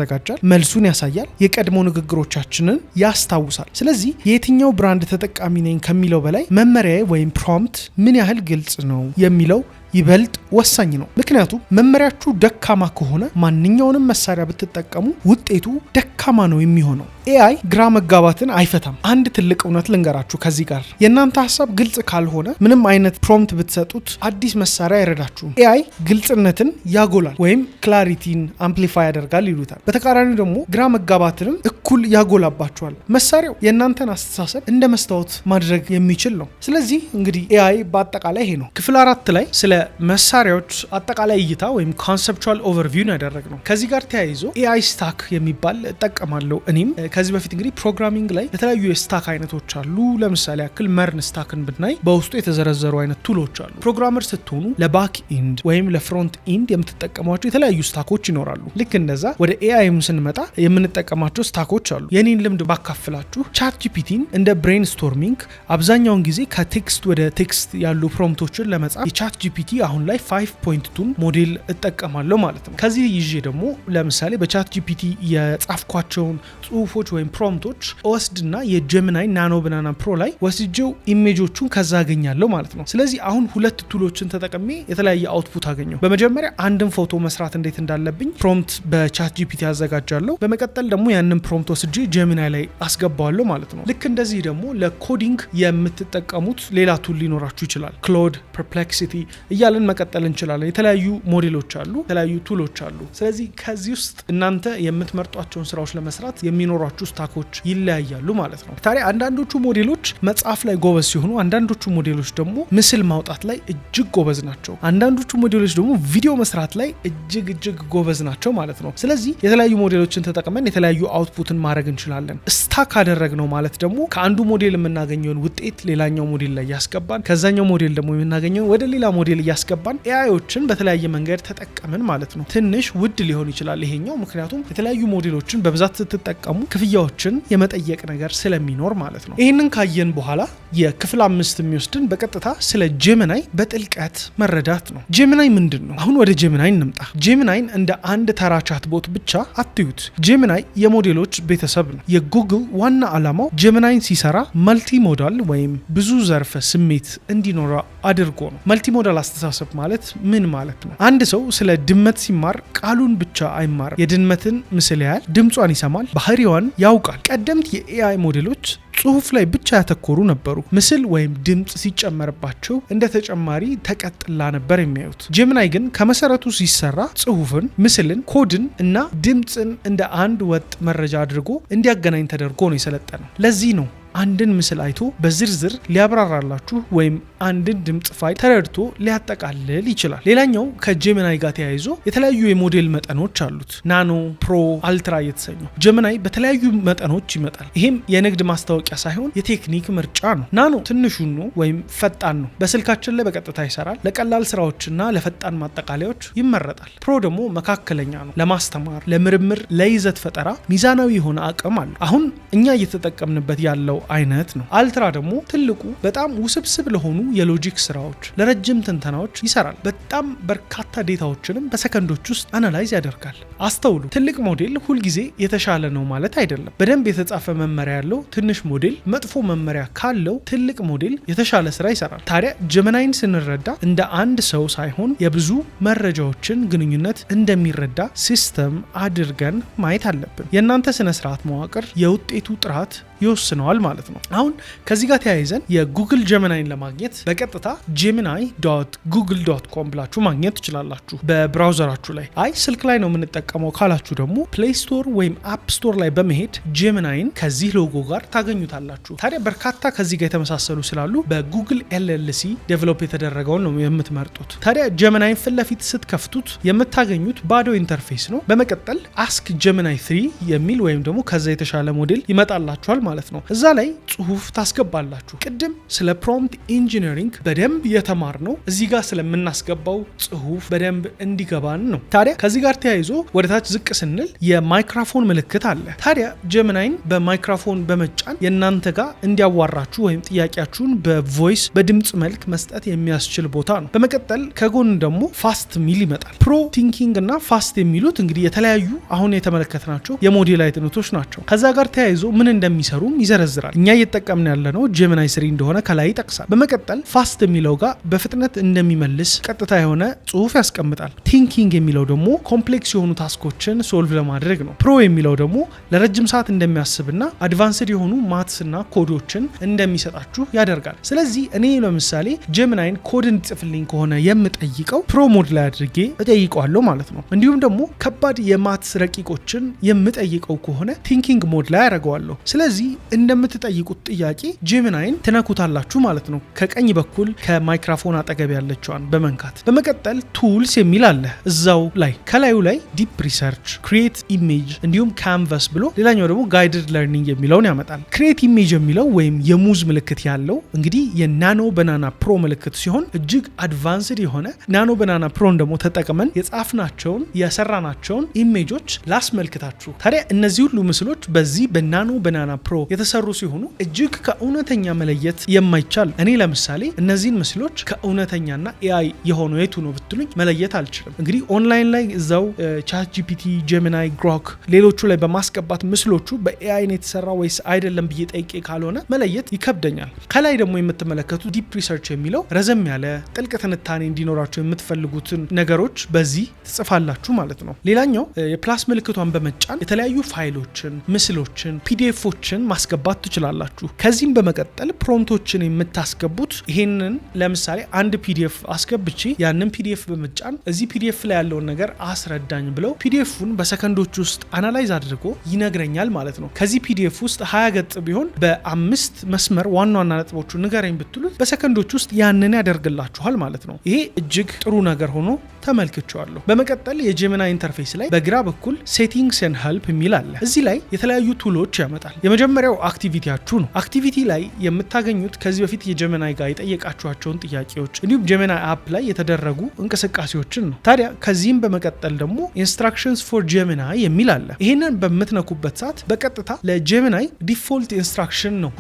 መልሱን ያሳያል፣ የቀድሞ ንግግሮቻችንን ያስታውሳል። ስለዚህ የየትኛው ብራንድ ተጠቃሚ ነኝ ከሚለው በላይ መመሪያ ወይም ፕሮምፕት ምን ያህል ግልጽ ነው የሚለው ይበልጥ ወሳኝ ነው። ምክንያቱም መመሪያችሁ ደካማ ከሆነ ማንኛውንም መሳሪያ ብትጠቀሙ ውጤቱ ደካማ ነው የሚሆነው። ኤአይ ግራ መጋባትን አይፈታም። አንድ ትልቅ እውነት ልንገራችሁ ከዚህ ጋር የእናንተ ሀሳብ ግልጽ ካልሆነ ምንም አይነት ፕሮምፕት ብትሰጡት አዲስ መሳሪያ አይረዳችሁም። ኤአይ ግልጽነትን ያጎላል ወይም ክላሪቲን አምፕሊፋይ ያደርጋል ይሉታል። በተቃራኒው ደግሞ ግራ መጋባትንም እኩል ያጎላባችኋል። መሳሪያው የእናንተን አስተሳሰብ እንደ መስታወት ማድረግ የሚችል ነው። ስለዚህ እንግዲህ ኤአይ በአጠቃላይ ይሄ ነው። ክፍል 4 ላይ ስለ መሳሪያዎች አጠቃላይ እይታ ወይም ኮንሰፕቹዋል ኦቨርቪው ያደረግ ነው። ከዚህ ጋር ተያይዞ ኤአይ ስታክ የሚባል እጠቀማለሁ እኔም። ከዚህ በፊት እንግዲህ ፕሮግራሚንግ ላይ የተለያዩ የስታክ አይነቶች አሉ። ለምሳሌ ያክል መርን ስታክን ብናይ በውስጡ የተዘረዘሩ አይነት ቱሎች አሉ። ፕሮግራመር ስትሆኑ ለባክ ኢንድ ወይም ለፍሮንት ኢንድ የምትጠቀሟቸው የተለያዩ ስታኮች ይኖራሉ። ልክ እንደዛ ወደ ኤአይም ስንመጣ የምንጠቀማቸው ስታኮች አሉ። የኔን ልምድ ባካፍላችሁ ቻት ጂፒቲን እንደ ብሬንስቶርሚንግ አብዛኛውን ጊዜ ከቴክስት ወደ ቴክስት ያሉ ፕሮምፕቶችን ለመጻፍ የቻት ጂፒቲ አሁን ላይ 5.2 ሞዴል እጠቀማለሁ ማለት ነው። ከዚህ ይዤ ደግሞ ለምሳሌ በቻት ጂፒቲ የጻፍኳቸውን ጽሁፎች ወይም ፕሮምፕቶች ወስድና የጀሚናይ ናኖ ባናና ፕሮ ላይ ወስጄው ኢሜጆቹን ከዛ አገኛለሁ ማለት ነው። ስለዚህ አሁን ሁለት ቱሎችን ተጠቅሜ የተለያየ አውትፑት አገኘው። በመጀመሪያ አንድን ፎቶ መስራት እንዴት እንዳለብኝ ፕሮምፕት በቻት ጂፒቲ አዘጋጃለሁ። በመቀጠል ደግሞ ያንን ፕሮምፕት ወስጄ ጀሚናይ ላይ አስገባዋለሁ ማለት ነው። ልክ እንደዚህ ደግሞ ለኮዲንግ የምትጠቀሙት ሌላ ቱል ሊኖራችሁ ይችላል። ክሎድ፣ ፐርፕሌክሲቲ እያለን መቀጠል እንችላለን። የተለያዩ ሞዴሎች አሉ፣ የተለያዩ ቱሎች አሉ። ስለዚህ ከዚህ ውስጥ እናንተ የምትመርጧቸውን ስራዎች ለመስራት የሚኖሯችሁ ስታኮች ይለያያሉ ማለት ነው። ታዲያ አንዳንዶቹ ሞዴሎች መጻፍ ላይ ጎበዝ ሲሆኑ፣ አንዳንዶቹ ሞዴሎች ደግሞ ምስል ማውጣት ላይ እጅግ ጎበዝ ናቸው። አንዳንዶቹ ሞዴሎች ደግሞ ቪዲዮ መስራት ላይ እጅግ ጎበዝ ናቸው ማለት ነው። ስለዚህ የተለያዩ ሞዴሎችን ተጠቅመን የተለያዩ አውትፑትን ማድረግ እንችላለን። ስታክ አደረግነው ማለት ደግሞ ከአንዱ ሞዴል የምናገኘውን ውጤት ሌላኛው ሞዴል ላይ ያስገባን፣ ከዛኛው ሞዴል ደግሞ የምናገኘውን ወደ ሌላ ሞዴል እያስገባን ኤአይዎችን በተለያየ መንገድ ተጠቀምን ማለት ነው። ትንሽ ውድ ሊሆን ይችላል ይሄኛው፣ ምክንያቱም የተለያዩ ሞዴሎችን በብዛት ስትጠቀሙ ክፍያዎችን የመጠየቅ ነገር ስለሚኖር ማለት ነው። ይህንን ካየን በኋላ የክፍል 5 የሚወስድን በቀጥታ ስለ ጄሚናይ በጥልቀት መረዳት ነው። ጄሚናይ ምንድን ነው? አሁን ወደ ጄሚናይ እንምጣ። ጄሚናይን እንደ አንድ ተራ ቻትቦት ብቻ አትዩት። ጄሚናይ የሞዴሎች ቤተሰብ ነው። የጉግል ዋና ዓላማው ጄሚናይን ሲሰራ መልቲ ሞዳል ወይም ብዙ ዘርፈ ስሜት እንዲኖረው አድርጎ ነው። መልቲ ሞዳል አስተሳሰብ ማለት ምን ማለት ነው? አንድ ሰው ስለ ድመት ሲማር ቃሉን ብቻ አይማርም። የድመትን ምስል ያያል፣ ድምጿን ይሰማል፣ ባህሪዋን ያውቃል። ቀደምት የኤአይ ሞዴሎች ጽሁፍ ላይ ብቻ ያተኮሩ ነበሩ። ምስል ወይም ድምጽ ሲጨመርባቸው እንደ ተጨማሪ ተቀጥላ ነበር የሚያዩት። ጄሚናይ ግን ከመሰረቱ ሲሰራ ጽሁፍን፣ ምስልን፣ ኮድን እና ድምጽን እንደ አንድ ወጥ መረጃ አድርጎ እንዲያገናኝ ተደርጎ ነው የሰለጠነው። ለዚህ ነው አንድን ምስል አይቶ በዝርዝር ሊያብራራላችሁ ወይም አንድን ድምጽ ፋይል ተረድቶ ሊያጠቃልል ይችላል። ሌላኛው ከጄሚናይ ጋር ተያይዞ የተለያዩ የሞዴል መጠኖች አሉት። ናኖ፣ ፕሮ፣ አልትራ እየተሰኙ ጄሚናይ በተለያዩ መጠኖች ይመጣል። ይሄም የንግድ ማስታወቂያ ሳይሆን የቴክኒክ ምርጫ ነው። ናኖ ትንሹ ነው ወይም ፈጣን ነው። በስልካችን ላይ በቀጥታ ይሰራል። ለቀላል ስራዎችና ለፈጣን ማጠቃለያዎች ይመረጣል። ፕሮ ደግሞ መካከለኛ ነው። ለማስተማር፣ ለምርምር፣ ለይዘት ፈጠራ ሚዛናዊ የሆነ አቅም አለው። አሁን እኛ እየተጠቀምንበት ያለው አይነት ነው። አልትራ ደግሞ ትልቁ በጣም ውስብስብ ለሆኑ የሎጂክ ስራዎች፣ ለረጅም ትንተናዎች ይሰራል። በጣም በርካታ ዴታዎችንም በሰከንዶች ውስጥ አናላይዝ ያደርጋል። አስተውሉ፣ ትልቅ ሞዴል ሁልጊዜ የተሻለ ነው ማለት አይደለም። በደንብ የተጻፈ መመሪያ ያለው ትንሽ ሞዴል መጥፎ መመሪያ ካለው ትልቅ ሞዴል የተሻለ ስራ ይሰራል። ታዲያ ጄሚናይን ስንረዳ እንደ አንድ ሰው ሳይሆን የብዙ መረጃዎችን ግንኙነት እንደሚረዳ ሲስተም አድርገን ማየት አለብን። የእናንተ ስነ ስርዓት መዋቅር የውጤቱ ጥራት ይወስነዋል ማለት ነው። አሁን ከዚህ ጋር ተያይዘን የጉግል ጄሚናይን ለማግኘት በቀጥታ gemini.google.com ብላችሁ ማግኘት ትችላላችሁ በብራውዘራችሁ ላይ። አይ ስልክ ላይ ነው የምንጠቀመው ካላችሁ ደግሞ ፕሌይ ስቶር ወይም አፕ ስቶር ላይ በመሄድ ጄሚናይን ከዚህ ሎጎ ጋር ታገኙታላችሁ። ታዲያ በርካታ ከዚህ ጋር የተመሳሰሉ ስላሉ በጉግል LLC ዴቨሎፕ የተደረገውን ነው የምትመርጡት። ታዲያ ጄሚናይን ፊት ለፊት ስትከፍቱት የምታገኙት ባዶ ኢንተርፌስ ነው። በመቀጠል አስክ ጄሚናይ 3 የሚል ወይም ደግሞ ከዛ የተሻለ ሞዴል ይመጣላችኋል ማለት ነው። እዛ ላይ ጽሁፍ ታስገባላችሁ። ቅድም ስለ ፕሮምፕት ኢንጂነሪንግ በደንብ የተማርነው እዚህ ጋር ስለምናስገባው ጽሁፍ በደንብ እንዲገባን ነው። ታዲያ ከዚህ ጋር ተያይዞ ወደ ታች ዝቅ ስንል የማይክሮፎን ምልክት አለ። ታዲያ ጄሚናይን በማይክሮፎን በመጫን የእናንተ ጋር እንዲያዋራችሁ ወይም ጥያቄያችሁን በቮይስ በድምጽ መልክ መስጠት የሚያስችል ቦታ ነው። በመቀጠል ከጎን ደግሞ ፋስት ሚል ይመጣል። ፕሮ፣ ቲንኪንግ እና ፋስት የሚሉት እንግዲህ የተለያዩ አሁን የተመለከትናቸው የሞዴል አይነቶች ናቸው። ከዛ ጋር ተያይዞ ምን እንደሚሰሩ ይዘረዝራል። እኛ እየተጠቀምን ያለነው ጄሚናይ 3 እንደሆነ ከላይ ይጠቅሳል። በመቀጠል ፋስት የሚለው ጋር በፍጥነት እንደሚመልስ ቀጥታ የሆነ ጽሁፍ ያስቀምጣል። ቲንኪንግ የሚለው ደግሞ ኮምፕሌክስ የሆኑ ታስኮችን ሶልቭ ለማድረግ ነው። ፕሮ የሚለው ደግሞ ለረጅም ሰዓት እንደሚያስብና አድቫንስድ የሆኑ ማትስና ኮዶችን እንደሚሰጣችሁ ያደርጋል። ስለዚህ እኔ ለምሳሌ ጄሚናይን ኮድ እንዲጽፍልኝ ከሆነ የምጠይቀው ፕሮ ሞድ ላይ አድርጌ እጠይቀዋለሁ ማለት ነው። እንዲሁም ደግሞ ከባድ የማትስ ረቂቆችን የምጠይቀው ከሆነ ቲንኪንግ ሞድ ላይ አደርገዋለሁ። ስለዚህ እንደምትጠይቁት ጥያቄ ጄሚናይን ትነኩታላችሁ ማለት ነው። ከቀኝ በኩል ከማይክሮፎን አጠገብ ያለችዋን በመንካት በመቀጠል ቱልስ የሚል አለ እዛው ላይ። ከላዩ ላይ ዲፕ ሪሰርች፣ ክሪኤት ኢሜጅ እንዲሁም ካንቫስ ብሎ ሌላኛው ደግሞ ጋይድድ ለርኒንግ የሚለውን ያመጣል። ክሪኤት ኢሜጅ የሚለው ወይም የሙዝ ምልክት ያለው እንግዲህ የናኖ ባናና ፕሮ ምልክት ሲሆን እጅግ አድቫንስድ የሆነ ናኖ ባናና ፕሮን ደግሞ ተጠቅመን የጻፍናቸውን የሰራናቸውን ኢሜጆች ላስመልክታችሁ። ታዲያ እነዚህ ሁሉ ምስሎች በዚህ በናኖ ባናና ፕሮ የተሰሩ ሲሆኑ እጅግ ከእውነተኛ መለየት የማይቻል። እኔ ለምሳሌ እነዚህን ምስሎች ከእውነተኛና ኤአይ የሆነው የቱ ነው ብትሉኝ መለየት አልችልም። እንግዲህ ኦንላይን ላይ እዛው ቻት ጂፒቲ፣ ጄሚናይ፣ ግሮክ ሌሎቹ ላይ በማስገባት ምስሎቹ በኤአይ ነው የተሰራ ወይስ አይደለም ብዬ ጠይቄ ካልሆነ መለየት ይከብደኛል። ከላይ ደግሞ የምትመለከቱ ዲፕ ሪሰርች የሚለው ረዘም ያለ ጥልቅ ትንታኔ እንዲኖራቸው የምትፈልጉትን ነገሮች በዚህ ትጽፋላችሁ ማለት ነው። ሌላኛው የፕላስ ምልክቷን በመጫን የተለያዩ ፋይሎችን፣ ምስሎችን፣ ፒዲኤፎችን ማስገባት ትችላላችሁ። ከዚህም በመቀጠል ፕሮምፕቶችን የምታስገቡት ይሄንን ለምሳሌ አንድ ፒዲኤፍ አስገብቼ ያንን ፒዲኤፍ በመጫን እዚህ ፒዲኤፍ ላይ ያለውን ነገር አስረዳኝ ብለው ፒዲኤፉን በሰከንዶች ውስጥ አናላይዝ አድርጎ ይነግረኛል ማለት ነው። ከዚህ ፒዲኤፍ ውስጥ 20 ገጽ ቢሆን በ5 መስመር ዋና ዋና ነጥቦቹ ንገረኝ ብትሉት በሰከንዶች ውስጥ ያንን ያደርግላችኋል ማለት ነው። ይሄ እጅግ ጥሩ ነገር ሆኖ ተመልክቻለሁ። በመቀጠል የጀሚናይ ኢንተርፌስ ላይ በግራ በኩል ሴቲንግስ ኤንድ ሄልፕ የሚል አለ። እዚህ ላይ የተለያዩ ቱሎች ያመጣል። የመጀመሪያው አክቲቪቲያችሁ ነው። አክቲቪቲ ላይ የምታገኙት ከዚህ በፊት የጀሚናይ ጋር የጠየቃችኋቸውን ጥያቄዎች እንዲሁም ጀሚናይ አፕ ላይ የተደረጉ እንቅስቃሴዎችን ነው። ታዲያ ከዚህም በመቀጠል ደግሞ ኢንስትራክሽንስ ፎር ጀሚናይ የሚል አለ። ይህንን በምትነኩበት ሰዓት በቀጥታ ለጀሚናይ ዲፎልት ኢንስትራክሽን ነው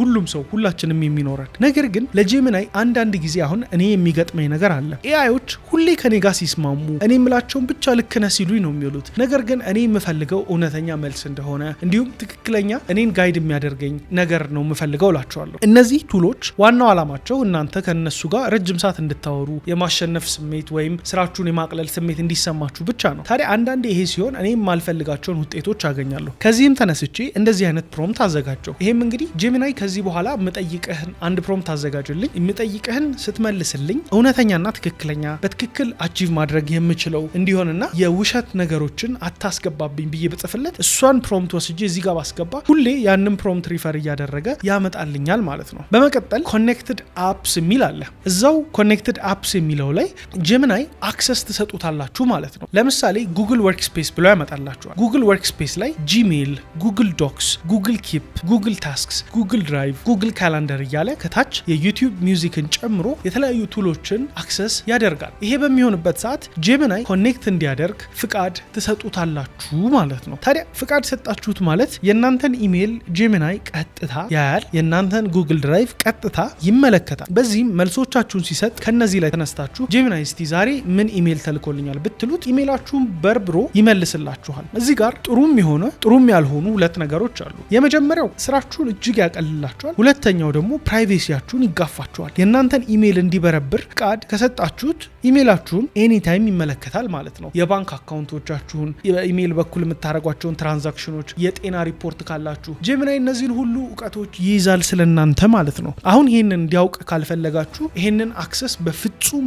ሁላችንም የሚኖረን። ነገር ግን ለጀሚናይ አንዳንድ ጊዜ አሁን እኔ የሚገጥመኝ ነገር አለ። ኤአዮች ሁሌ ከኔ ጋር ሲስማሙ እኔ የምላቸውን ብቻ ልክ ነህ ሲሉኝ ነው የሚሉት። ነገር ግን እኔ የምፈልገው እውነተኛ መልስ እንደሆነ እንዲሁም ትክክለኛ እኔን ጋይድ የሚያደርገኝ ነገር ነው የምፈልገው እላቸዋለሁ። እነዚህ ቱሎች ዋናው ዓላማቸው እናንተ ከነሱ ጋር ረጅም ሰዓት እንድታወሩ የማሸነፍ ስሜት ወይም ስራችሁን የማቅለል ስሜት እንዲሰማችሁ ብቻ ነው። ታዲያ አንዳንዴ ይሄ ሲሆን እኔ የማልፈልጋቸውን ውጤቶች አገኛለሁ። ከዚህም ተነስቼ እንደዚህ አይነት ፕሮምፕት አዘጋጀው። ይሄም እንግዲህ ጀሚናይ ከዚህ በኋላ የምጠይቅህን አንድ ፕሮምፕት አዘጋጅልኝ፣ የምጠይቅህን ስትመልስልኝ እውነተኛና ትክክለኛ በትክክል አቺቭ ማድረግ የምችለው እንዲሆንና የውሸት ነገሮችን አታስገባብኝ ብዬ በጽፍለት እሷን ፕሮምፕት ወስጄ እዚህ ጋር ባስገባ ሁሌ ያንን ፕሮምፕት ሪፈር እያደረገ ያመጣልኛል ማለት ነው። በመቀጠል ኮኔክትድ አፕስ የሚል አለ። እዛው ኮኔክትድ አፕስ የሚለው ላይ ጀሚናይ አክሰስ ትሰጡታላችሁ ማለት ነው። ለምሳሌ ጉግል ወርክስፔስ ብሎ ያመጣላችኋል። ጉግል ወርክስፔስ ላይ ጂሜል፣ ጉግል ዶክስ፣ ጉግል ኪፕ፣ ጉግል ታስክስ፣ ጉግል ድራይቭ፣ ጉግል ካላንደር እያለ ከታች የዩቲዩብ ሚውዚክን ጨምሮ የተለያዩ ቱሎችን አክሰስ ያደርጋል። ይሄ በሚሆንበት ሰዓት ጀሚናይ ኮኔክት እንዲያደርግ ፍቃድ ትሰጡታላችሁ ማለት ነው። ታዲያ ፍቃድ ሰጣችሁት ማለት የእናንተን ኢሜል ጀሚናይ ቀጥታ ያያል፣ የእናንተን ጉግል ድራይቭ ቀጥታ ይመለከታል። በዚህም መልሶቻችሁን ሲሰጥ ከነዚህ ላይ ተነስታችሁ ጀሚናይ እስቲ ዛሬ ምን ኢሜል ተልኮልኛል ብትሉት ኢሜላችሁን በርብሮ ይመልስላችኋል። እዚህ ጋር ጥሩም የሆነ ጥሩም ያልሆኑ ሁለት ነገሮች አሉ። የመጀመሪያው ስራችሁን እጅግ ያቀልላችኋል። ሁለተኛው ደግሞ ፕራይቬሲያችሁን ይጋፋችኋል። የእናንተን ኢሜል እንዲበረብር ፍቃድ ከሰጣችሁት ኢሜላችሁን ኤኒታይም ይመለከታል ማለት ነው። የባንክ አካውንቶቻችሁን፣ በኢሜል በኩል የምታደርጓቸውን ትራንዛክሽኖች፣ የጤና ሪፖርት ካላችሁ ጀሚናይ እነዚህን ሁሉ እውቀቶች ይይዛል ስለናንተ ማለት ነው። አሁን ይህንን እንዲያውቅ ካልፈለጋችሁ ይህንን አክሰስ በፍጹም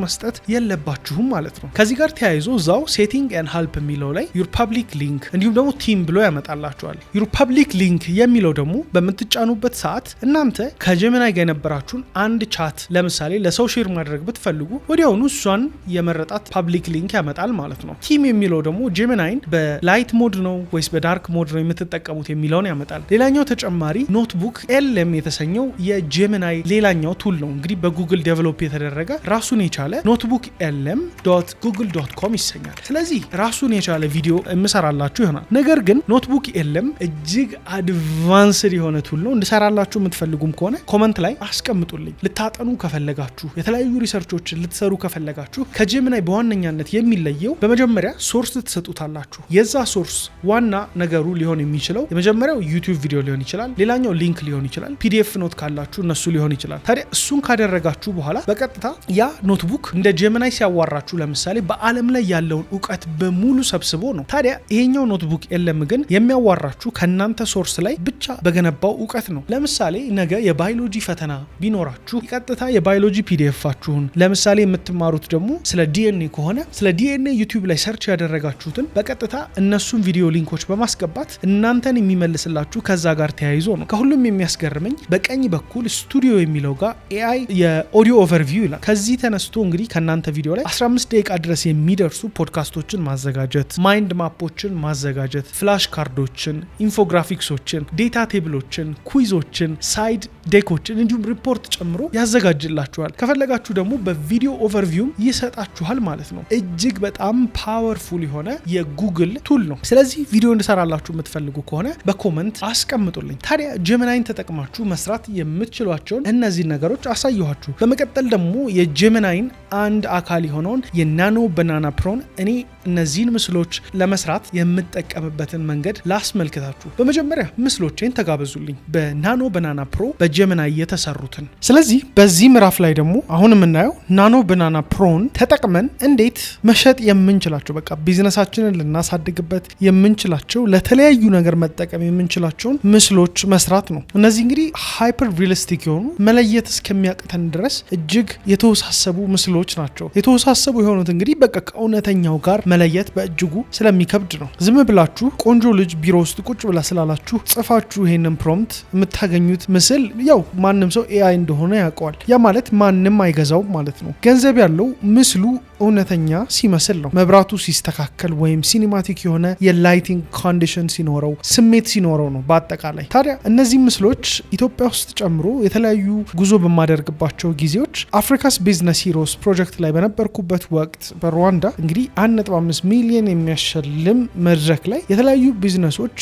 መስጠት የለባችሁም ማለት ነው። ከዚህ ጋር ተያይዞ እዛው ሴቲንግ ኤንድ ሄልፕ የሚለው ላይ ዩር ፐብሊክ ሊንክ እንዲሁም ደግሞ ቲም ብሎ ያመጣላችኋል። ዩር ፐብሊክ ሊንክ የሚለው ደግሞ በምትጫኑበት ሰዓት እናንተ ከጀሚናይ ጋር የነበራችሁን አንድ ቻት ለምሳሌ ለሰው ሼር ማድረግ ብትፈልጉ ወዲያውኑ እሷን የመረጣት ፐብሊክ ሊንክ ያመጣል ማለት ነው። ቲም የሚለው ደግሞ ጀሚናይን በላይት ሞድ ነው ወይስ በዳርክ ሞድ ነው የምትጠቀሙት የሚለውን ያመጣል። ሌላኛው ተጨማሪ ኖትቡክ ኤልኤም የተሰኘው የጀሚናይ ሌላኛው ቱል ነው። እንግዲህ በጉግል ዴቨሎፕ የተደረገ ራሱን የቻለ ኖትቡክ lm.google.com ይሰኛል። ስለዚህ ራሱን የቻለ ቪዲዮ የምሰራላችሁ ይሆናል። ነገር ግን ኖትቡክ ኤልኤም እጅግ አድቫንስድ የሆነ ቱል ነው። እንድሰራላችሁ የምትፈልጉም ከሆነ ኮመንት ላይ አስቀምጡልኝ። ልታጠኑ ከፈለጋችሁ የተለያዩ ሪሰርቾችን ልትሰሩ ከፈለጋችሁ ከጀሚናይ በዋነኛነት የሚለየው በመጀመሪያ ሶርስ ትሰጡታላችሁ። የዛ ሶርስ ዋና ነገሩ ሊሆን የሚችለው የመጀመሪያው ዩቲዩብ ቪዲዮ ሊሆን ይችላል። ሌላኛው ሊንክ ሊሆን ይችላል። ፒዲኤፍ ኖት ካላችሁ እነሱ ሊሆን ይችላል። ታዲያ እሱን ካደረጋችሁ በኋላ በቀጥታ ያ ኖትቡክ እንደ ጀሚናይ ሲያዋራችሁ ለምሳሌ በዓለም ላይ ያለውን እውቀት በሙሉ ሰብስቦ ነው። ታዲያ ይሄኛው ኖትቡክ ኤልኤም ግን የሚያዋራችሁ ከናንተ ሶርስ ላይ ብቻ በገነባው እውቀት ነው። ለምሳሌ ነገ የባዮሎጂ ፈተና ቢኖራችሁ ቀጥታ የባዮሎጂ ፒዲኤፋችሁን ለምሳሌ የምትማሩት ደግሞ ስለ ዲኤንኤ ከሆነ ስለ ዲኤንኤ ዩቲዩብ ላይ ሰርች ያደረጋችሁትን በቀጥታ እነሱን ቪዲዮ ሊንኮች በማስገባት እናንተን የሚመልስላችሁ ከዛ ጋር ተያይዞ ነው። ከሁሉም የሚያስገርመኝ በቀኝ በኩል ስቱዲዮ የሚለው ጋር ኤአይ የኦዲዮ ኦቨርቪው ይላል። ከዚህ ተነስቶ እንግዲህ ከናንተ ቪዲዮ ላይ 15 ደቂቃ ድረስ የሚደርሱ ፖድካስቶችን ማዘጋጀት፣ ማይንድ ማፖችን ማዘጋጀት፣ ፍላሽ ካርዶችን፣ ኢንፎግራፊክሶችን፣ ዴታ ቴብሎችን፣ ኩይዞችን፣ ሳይድ ዴኮችን እንዲሁም ሪፖርት ጨምሮ ያዘጋጅላችኋል። ከፈለጋችሁ ደግሞ በቪዲዮ ኦቨርቪውም ይሰጣችኋል ማለት ነው። እጅግ በጣም ፓወርፉል የሆነ የጉግል ቱል ነው። ስለዚህ ቪዲዮ እንድሰራላችሁ የምትፈልጉ ከሆነ በኮመንት አስቀምጡልኝ። ታዲያ ጀሚናይን ተጠቅማችሁ መስራት የምትችሏቸውን እነዚህ ነገሮች አሳየኋችሁ። በመቀጠል ደግሞ የጀሚናይን አንድ አካል የሆነውን የናኖ ባናና ፕሮን እኔ እነዚህን ምስሎች ለመስራት የምጠቀምበትን መንገድ ላስመልክታችሁ። በመጀመሪያ ምስሎቼን ተጋበዙልኝ፣ በናኖ ባናና ፕሮ በጀሚናይ የተሰሩትን። ስለዚህ በዚህ ምዕራፍ ላይ ደግሞ አሁን የምናየው ናኖ ባናና ፕሮን ተጠቅመን እንዴት መሸጥ የምንችላቸው በቃ ቢዝነሳችንን ልናሳድግበት የምንችላቸው ለተለያዩ ነገር መጠቀም የምንችላቸውን ምስሎች መስራት ነው። እነዚህ እንግዲህ ሃይፐር ሪሊስቲክ የሆኑ መለየት እስከሚያቅተን ድረስ እጅግ የተወሳሰቡ ምስሎች ናቸው። የተወሳሰቡ የሆኑት እንግዲህ በቃ ከእውነተኛው ጋር መለየት በእጅጉ ስለሚከብድ ነው። ዝም ብላችሁ ቆንጆ ልጅ ቢሮ ውስጥ ቁጭ ብላ ስላላችሁ ጽፋችሁ ይሄንን ፕሮምፕት የምታገኙት ምስል ያው ማንም ሰው ኤአይ እንደሆነ ያውቀዋል። ያ ማለት ማንም አይገዛው ማለት ነው። ገንዘብ ያለው ምስሉ እውነተኛ ሲመስል ነው። መብራቱ ሲስተካከል ወይም ሲኒማቲክ የሆነ የላይቲንግ ኮንዲሽን ሲኖረው ስሜት ሲኖረው ነው በአጠቃላይ። ታዲያ እነዚህ ምስሎች ኢትዮጵያ ውስጥ ጨምሮ የተለያዩ ጉዞ በማደርግባቸው ጊዜዎች አፍሪካስ ቢዝነስ ሂሮስ ፕሮጀክት ላይ በነበርኩበት ወቅት በሩዋንዳ እንግዲህ 1.5 ሚሊዮን የሚያሸልም መድረክ ላይ የተለያዩ ቢዝነሶች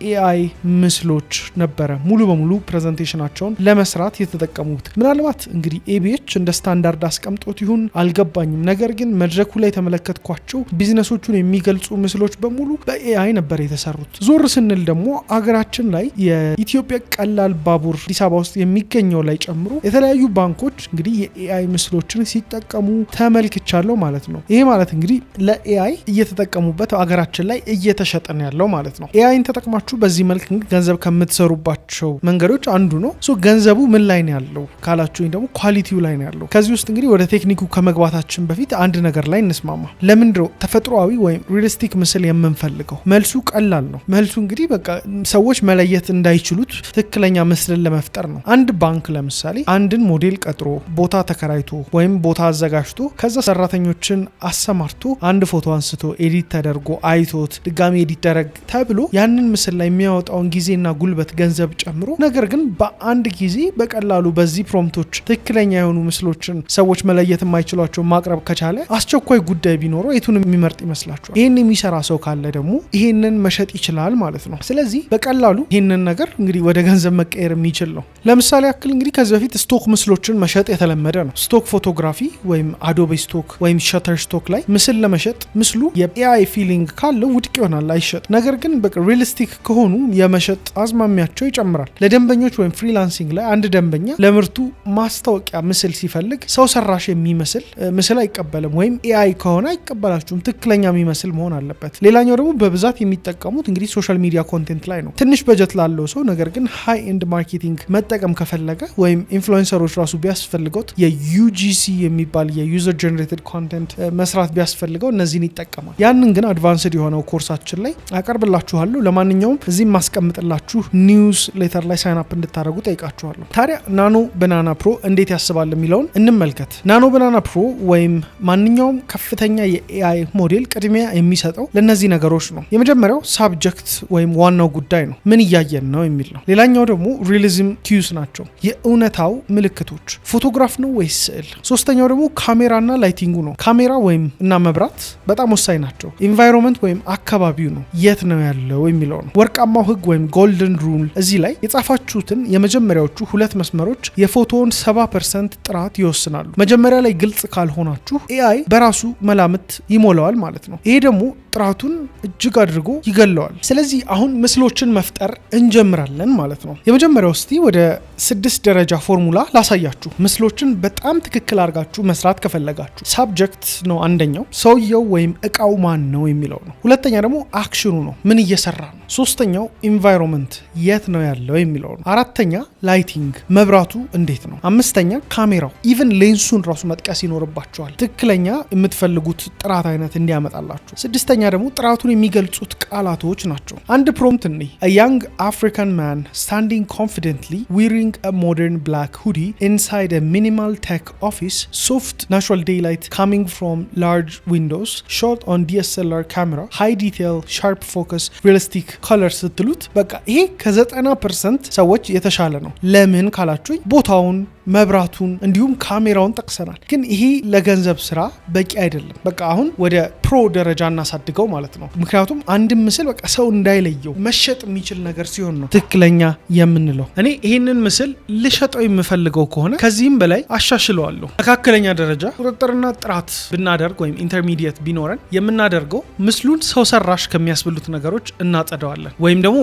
ኤአይ ምስሎች ነበረ ሙሉ በሙሉ ፕሬዘንቴሽናቸውን ለመስራት የተጠቀሙት። ምናልባት እንግዲህ ኤቢኤች እንደ ስታንዳርድ አስቀምጦት ይሁን አልገባኝም። ነገር ግን መድረኩ ላይ ተመለከትኳቸው ቢዝነሶቹን የሚገልጹ ምስሎች በሙሉ በኤአይ ነበር የተሰሩት። ዞር ስንል ደግሞ አገራችን ላይ የኢትዮጵያ ቀላል ባቡር አዲስ አበባ ውስጥ የሚገኘው ላይ ጨምሮ የተለያዩ ባንኮች እንግዲህ የኤአይ ምስሎችን ሲጠቀሙ ተመልክቻለሁ ማለት ነው። ይሄ ማለት እንግዲህ ለኤአይ እየተጠቀሙበት አገራችን ላይ እየተሸጠ ነው ያለው ማለት ነው። ኤአይን ተጠቅማችሁ በዚህ መልክ ገንዘብ ከምትሰሩባቸው መንገዶች አንዱ ነው። ገንዘቡ ምን ላይ ነው ያለው ካላችሁኝ ደግሞ ኳሊቲው ላይ ነው ያለው። ከዚህ ውስጥ እንግዲህ ወደ ቴክኒኩ ከመግባታችን በፊት አንድ ነገር ላይ እንስማማ። ለምንድነው ተፈጥሯዊ ወይም ሪሊስቲክ ምስል የምንፈልገው? መልሱ ቀላል ነው። መልሱ እንግዲህ በቃ ሰዎች መለየት እንዳይችሉት ትክክለኛ ምስልን ለመፍጠር ነው። አንድ ባንክ ለምሳሌ አንድን ሞዴል ቀጥሮ ቦታ ተከራይቶ ወይም ቦታ አዘጋጅቶ ከዛ ሰራተኞችን አሰማርቶ አንድ ፎቶ አንስቶ ኤዲት ተደርጎ አይቶት ድጋሚ ኤዲት ደረግ ተብሎ ያንን ምስል ላይ የሚያወጣውን ጊዜና ጉልበት ገንዘብ ጨምሮ ነገር ግን በአንድ ጊዜ በቀላሉ በዚህ ፕሮምፕቶች ትክክለኛ የሆኑ ምስሎችን ሰዎች መለየት የማይችሏቸው ማቅረብ ከቻለ አስቸኳይ ጉዳይ ቢኖረው የቱን የሚመርጥ ይመስላችኋል? ይሄን የሚሰራ ሰው ካለ ደግሞ ይሄንን መሸጥ ይችላል ማለት ነው። ስለዚህ በቀላሉ ይሄንን ነገር እንግዲህ ወደ ገንዘብ መቀየር የሚችል ነው። ለምሳሌ ያክል እንግዲህ ከዚህ በፊት ስቶክ ምስሎችን መሸጥ የተለመደ ነው። ስቶክ ፎቶግራፊ ወይም አዶቤ ስቶክ ወይም ሸተር ስቶክ ላይ ምስል ለመሸጥ ምስሉ የኤአይ ፊሊንግ ካለው ውድቅ ይሆናል፣ አይሸጥ። ነገር ግን በቃ ሪሊስቲክ ከሆኑ የመሸጥ አዝማሚያቸው ይጨምራል። ለደንበኞች ወይም ፍሪላንሲንግ ላይ አንድ ደንበኛ ለምርቱ ማስታወቂያ ምስል ሲፈልግ ሰው ሰራሽ የሚመስል ምስል አይቀበልም፣ ወይም ኤአይ ከሆነ አይቀበላችሁም። ትክክለኛ የሚመስል መሆን አለበት። ሌላኛው ደግሞ በብዛት የሚጠቀሙት እንግዲህ ሶሻል ሚዲያ ኮንቴንት ላይ ነው። ትንሽ በጀት ላለው ሰው ነገር ግን ሃይ ኤንድ ማርኬቲንግ መጠቀም ከፈለገ ወይም ኢንፍሉዌንሰሮች ራሱ ቢያስፈልገው የዩጂሲ የሚባል የዩዘር ጀነሬትድ ኮንቴንት መስራት ቢያስፈልገው እነዚህን ይጠቀማል። ያንን ግን አድቫንስድ የሆነው ኮርሳችን ላይ አቀርብላችኋለሁ። ለማንኛውም እዚህም ማስቀምጥላችሁ ኒውስ ሌተር ላይ ሳይን አፕ እንድታደርጉ ጠይቃችኋለሁ። ታዲያ ናኖ ባናና ፕሮ እንዴት ያስባል የሚለውን እንመልከት። ናኖ ባናና ፕሮ ወይም ማንኛውም ከፍተኛ የኤአይ ሞዴል ቅድሚያ የሚሰጠው ለነዚህ ነገሮች ነው። የመጀመሪያው ሳብጀክት ወይም ዋናው ጉዳይ ነው፣ ምን እያየን ነው የሚል ነው። ሌላኛው ደግሞ ሪሊዝም ኪዩስ ናቸው፣ የእውነታው ምልክቶች፣ ፎቶግራፍ ነው ወይስ ስዕል። ሶስተኛው ደግሞ ካሜራና ላይቲንጉ ነው። ካሜራ ወይም እና መብራት በጣም ወሳኝ ናቸው። ኢንቫይሮንመንት ወይም አካባቢው ነው፣ የት ነው ያለው የሚለው ነው። ወርቃማው ህግ ወይም ጎልደን ሩል እዚህ ላይ የጻፋችሁትን የመጀመሪያዎቹ ሁለት መስመሮች የፎቶውን 70% ጥራት ይወስናሉ። መጀመሪያ ላይ ግልጽ ካልሆናችሁ ኤአይ በራሱ መላምት ይሞላዋል ማለት ነው። ይሄ ደግሞ ጥራቱን እጅግ አድርጎ ይገለዋል። ስለዚህ አሁን ምስሎችን መፍጠር እንጀምራለን ማለት ነው። የመጀመሪያው እስቲ ወደ 6 ደረጃ ፎርሙላ ላሳያችሁ። ምስሎችን በጣም ትክክል አድርጋችሁ መስራት ከፈለጋችሁ ሳብጀክት ነው አንደኛው፣ ሰውየው ወይም እቃው ማን ነው የሚለው ነው። ሁለተኛ ደግሞ አክሽኑ ነው፣ ምን እየሰራ ነው። ሶስተኛው ኢንቫይሮንመንት የት ነው ያለው የሚለው ነው። አራተኛ ላይቲንግ መብራቱ እንዴት ነው። አምስተኛ ካሜራው ኢቭን ሌንሱን ራሱ መጥቀስ ይኖርባቸዋል ትክክለኛ የምትፈልጉት ጥራት አይነት እንዲያመጣላችሁ። ስድስተኛ ደግሞ ጥራቱን የሚገልጹት ቃላቶች ናቸው። አንድ ፕሮምፕት እኔ a young African man standing confidently wearing a modern black hoodie inside a minimal tech office, soft natural daylight coming from large windows, shot on DSLR camera, high detail, sharp focus, realistic color ስትሉት በቃ ይሄ ከ90% ሰዎች የተሻለ ነው። ለምን ካላችሁኝ ቦታውን መብራቱን እንዲሁም ካሜራውን ጠቅሰናል። ግን ይሄ ለገንዘብ ስራ በቂ አይደለም። በቃ አሁን ወደ ፕሮ ደረጃ እናሳድገው ማለት ነው። ምክንያቱም አንድ ምስል በቃ ሰው እንዳይለየው መሸጥ የሚችል ነገር ሲሆን ነው ትክክለኛ የምንለው። እኔ ይህንን ምስል ልሸጠው የምፈልገው ከሆነ ከዚህም በላይ አሻሽለዋለሁ። መካከለኛ ደረጃ ቁጥጥርና ጥራት ብናደርግ ወይም ኢንተርሚዲየት ቢኖረን የምናደርገው ምስሉን ሰው ሰራሽ ከሚያስብሉት ነገሮች እናጸደዋለን፣ ወይም ደግሞ